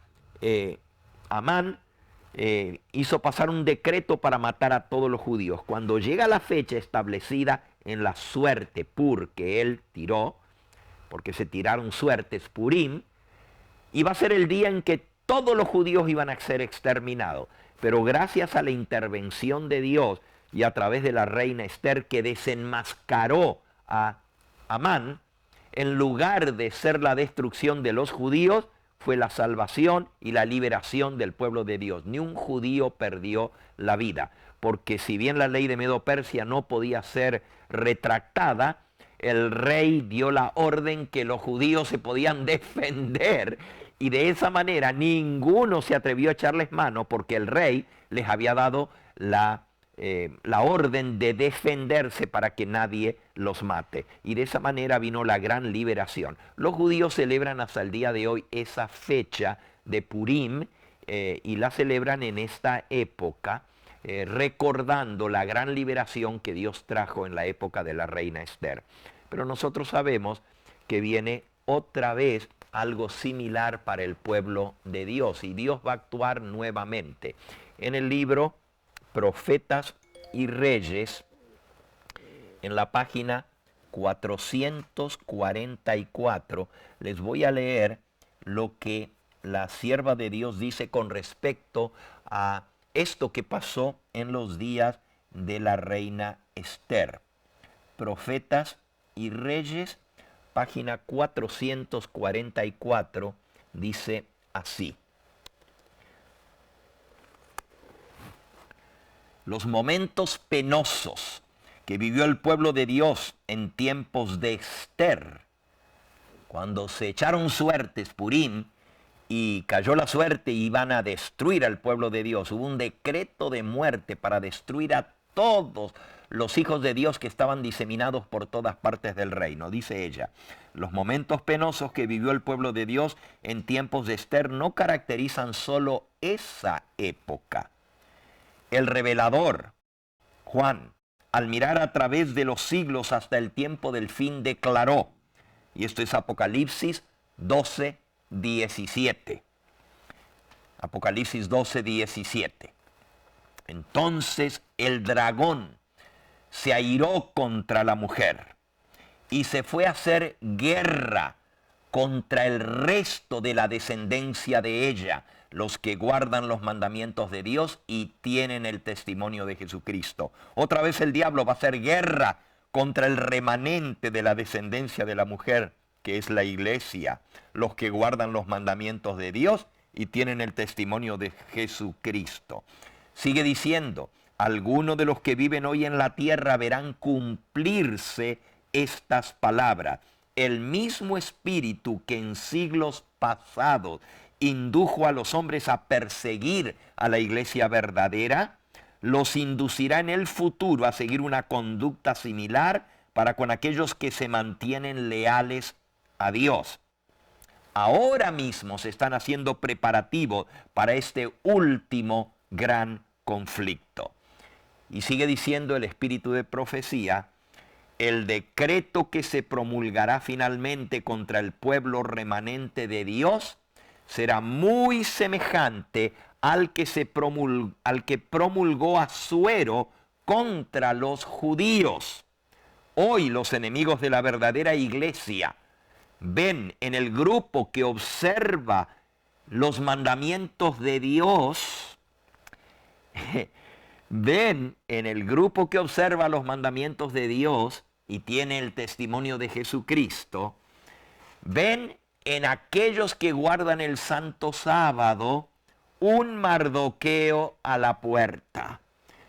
Amán hizo pasar un decreto para matar a todos los judíos. Cuando llega la fecha establecida en la suerte pur que él tiró, porque se tiraron suertes purim, iba a ser el día en que todos los judíos iban a ser exterminados. Pero gracias a la intervención de Dios y a través de la reina Esther, que desenmascaró a Amán, en lugar de ser la destrucción de los judíos, fue la salvación y la liberación del pueblo de Dios. Ni un judío perdió la vida, porque si bien la ley de Medo-Persia no podía ser retractada, el rey dio la orden que los judíos se podían defender, y de esa manera ninguno se atrevió a echarles mano, porque el rey les había dado la orden de defenderse para que nadie los mate. Y de esa manera vino la gran liberación. Los judíos celebran hasta el día de hoy esa fecha de Purim, y la celebran en esta época, recordando la gran liberación que Dios trajo en la época de la reina Esther. Pero nosotros sabemos que viene otra vez algo similar para el pueblo de Dios, y Dios va a actuar nuevamente. En el libro Profetas y Reyes, en la página 444, les voy a leer lo que la sierva de Dios dice con respecto a esto que pasó en los días de la reina Esther. Profetas y Reyes, página 444, dice así: los momentos penosos que vivió el pueblo de Dios en tiempos de Esther, cuando se echaron suertes Purim y cayó la suerte y iban a destruir al pueblo de Dios, hubo un decreto de muerte para destruir a todos los hijos de Dios que estaban diseminados por todas partes del reino. Dice ella, los momentos penosos que vivió el pueblo de Dios en tiempos de Esther no caracterizan solo esa época. El revelador, Juan, al mirar a través de los siglos hasta el tiempo del fin, declaró, y esto es Apocalipsis 12, 17. Apocalipsis 12, 17. Entonces el dragón se airó contra la mujer y se fue a hacer guerra contra el resto de la descendencia de ella, los que guardan los mandamientos de Dios y tienen el testimonio de Jesucristo. Otra vez el diablo va a hacer guerra contra el remanente de la descendencia de la mujer, que es la iglesia, los que guardan los mandamientos de Dios y tienen el testimonio de Jesucristo. Sigue diciendo, algunos de los que viven hoy en la tierra verán cumplirse estas palabras. El mismo espíritu que en siglos pasados indujo a los hombres a perseguir a la iglesia verdadera, los inducirá en el futuro a seguir una conducta similar para con aquellos que se mantienen leales a Dios. Ahora mismo se están haciendo preparativos para este último gran conflicto. Y sigue diciendo el espíritu de profecía, el decreto que se promulgará finalmente contra el pueblo remanente de Dios será muy semejante al que promulgó Asuero contra los judíos. Hoy los enemigos de la verdadera iglesia ven en el grupo que observa los mandamientos de Dios ven en el grupo que observa los mandamientos de Dios y tiene el testimonio de Jesucristo, ven en aquellos que guardan el santo sábado un Mardoqueo a la puerta.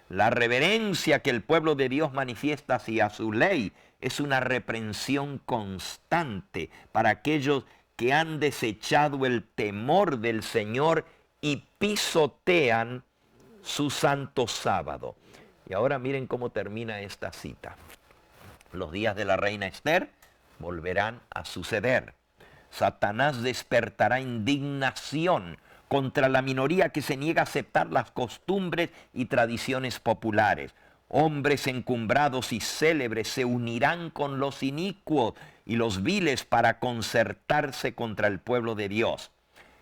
La reverencia que el pueblo de Dios manifiesta hacia su ley es una reprensión constante para aquellos que han desechado el temor del Señor y pisotean su santo sábado. Y ahora miren cómo termina esta cita. Los días de la reina Esther volverán a suceder. Satanás despertará indignación contra la minoría que se niega a aceptar las costumbres y tradiciones populares. Hombres encumbrados y célebres se unirán con los inicuos y los viles para concertarse contra el pueblo de Dios.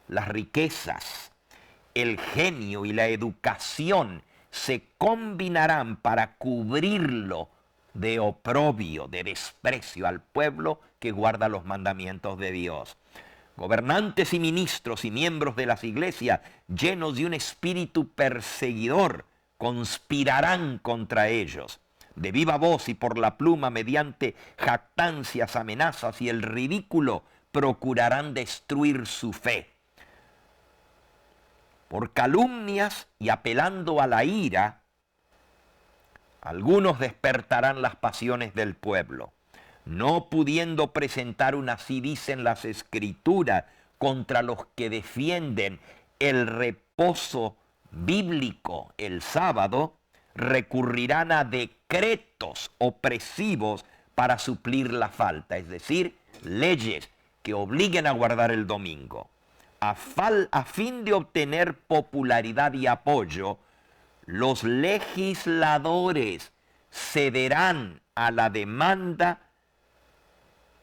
Las riquezas, el genio y la educación se combinarán para cubrirlo de oprobio, de desprecio al pueblo que guarda los mandamientos de Dios. Gobernantes y ministros y miembros de las iglesias, llenos de un espíritu perseguidor, conspirarán contra ellos. De viva voz y por la pluma, mediante jactancias, amenazas y el ridículo, procurarán destruir su fe. Por calumnias y apelando a la ira, algunos despertarán las pasiones del pueblo. No pudiendo presentar una, así dicen las Escrituras, contra los que defienden el reposo bíblico el sábado, recurrirán a decretos opresivos para suplir la falta, es decir, leyes que obliguen a guardar el domingo. A fin de obtener popularidad y apoyo, los legisladores cederán a la demanda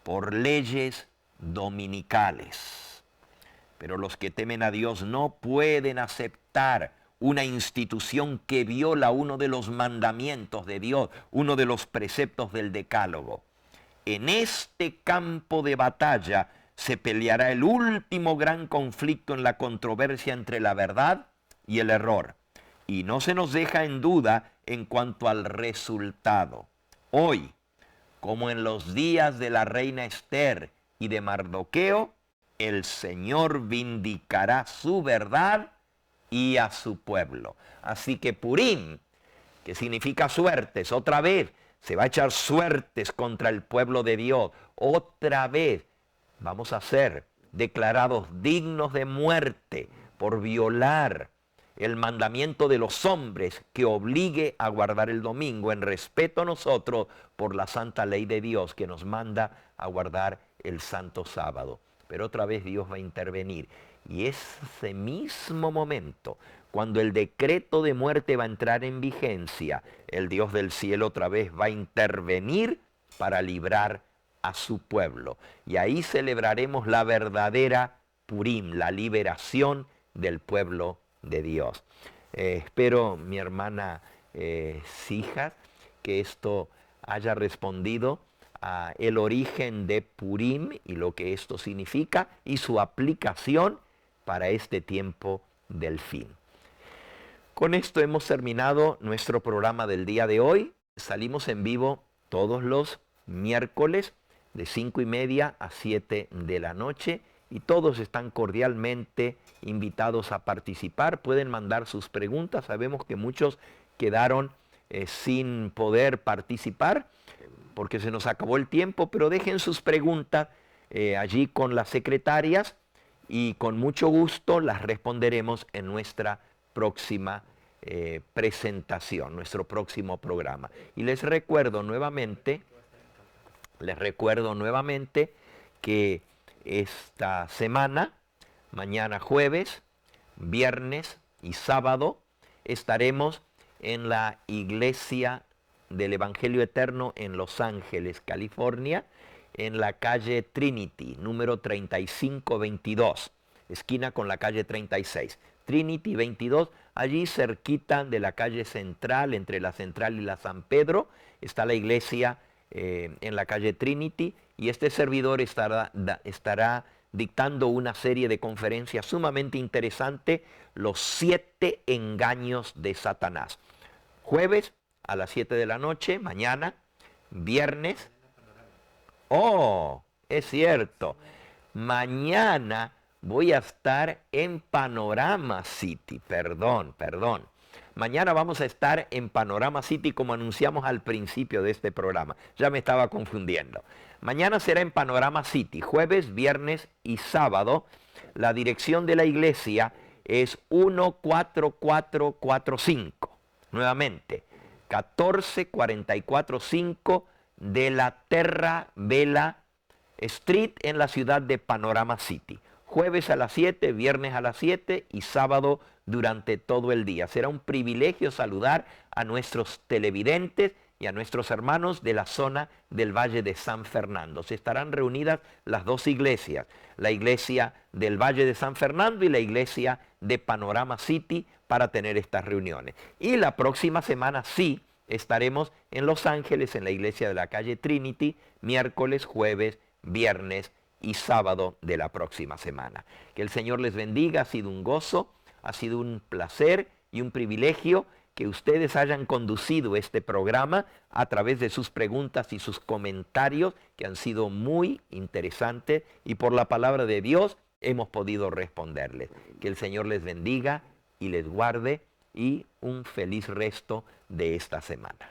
por leyes dominicales. Pero los que temen a Dios no pueden aceptar una institución que viola uno de los mandamientos de Dios, uno de los preceptos del Decálogo. En este campo de batalla se peleará el último gran conflicto en la controversia entre la verdad y el error. Y no se nos deja en duda en cuanto al resultado. Hoy, como en los días de la reina Esther y de Mardoqueo, el Señor vindicará su verdad y a su pueblo. Así que Purim, que significa suertes, otra vez se va a echar suertes contra el pueblo de Dios. Otra vez vamos a ser declarados dignos de muerte por violar el mandamiento de los hombres que obligue a guardar el domingo en respeto a nosotros por la santa ley de Dios que nos manda a guardar el santo sábado. Pero otra vez Dios va a intervenir. Y ese mismo momento, cuando el decreto de muerte va a entrar en vigencia, el Dios del cielo otra vez va a intervenir para librar a su pueblo. Y ahí celebraremos la verdadera Purim, la liberación del pueblo de Dios. Espero, mi hermana Sijas, que esto haya respondido a el origen de Purim y lo que esto significa y su aplicación para este tiempo del fin. Con esto hemos terminado nuestro programa del día de hoy. Salimos en vivo todos los miércoles de 5:30 a 7 de la noche y todos están cordialmente invitados a participar. Pueden mandar sus preguntas. Sabemos que muchos quedaron sin poder participar porque se nos acabó el tiempo, pero dejen sus preguntas allí con las secretarias y con mucho gusto las responderemos en nuestra próxima presentación, nuestro próximo programa. Y les recuerdo nuevamente que esta semana, mañana jueves, viernes y sábado, estaremos en la Iglesia del Evangelio Eterno en Los Ángeles, California, en la calle Trinity, número 3522, esquina con la calle 36. Trinity 22, allí cerquita de la calle Central, entre la Central y la San Pedro, está la iglesia en la calle Trinity, y este servidor estará dictando una serie de conferencias sumamente interesante, los 7 engaños de Satanás. Jueves a las 7 de la noche, mañana, viernes. Oh, es cierto. Mañana voy a estar en Panorama City, perdón. Mañana vamos a estar en Panorama City como anunciamos al principio de este programa. Ya me estaba confundiendo. Mañana será en Panorama City, jueves, viernes y sábado. La dirección de la iglesia es 14445. Nuevamente, 14445 de la Terra Bella Street en la ciudad de Panorama City. Jueves a las 7, viernes a las 7 y sábado durante todo el día. Será un privilegio saludar a nuestros televidentes y a nuestros hermanos de la zona del Valle de San Fernando. Se estarán reunidas las dos iglesias, la iglesia del Valle de San Fernando y la iglesia de Panorama City para tener estas reuniones. Y la próxima semana sí estaremos en Los Ángeles, en la iglesia de la calle Trinity, miércoles, jueves, viernes y sábado de la próxima semana. Que el Señor les bendiga, ha sido un gozo, ha sido un placer y un privilegio que ustedes hayan conducido este programa a través de sus preguntas y sus comentarios que han sido muy interesantes y por la palabra de Dios hemos podido responderles. Que el Señor les bendiga y les guarde y un feliz resto de esta semana.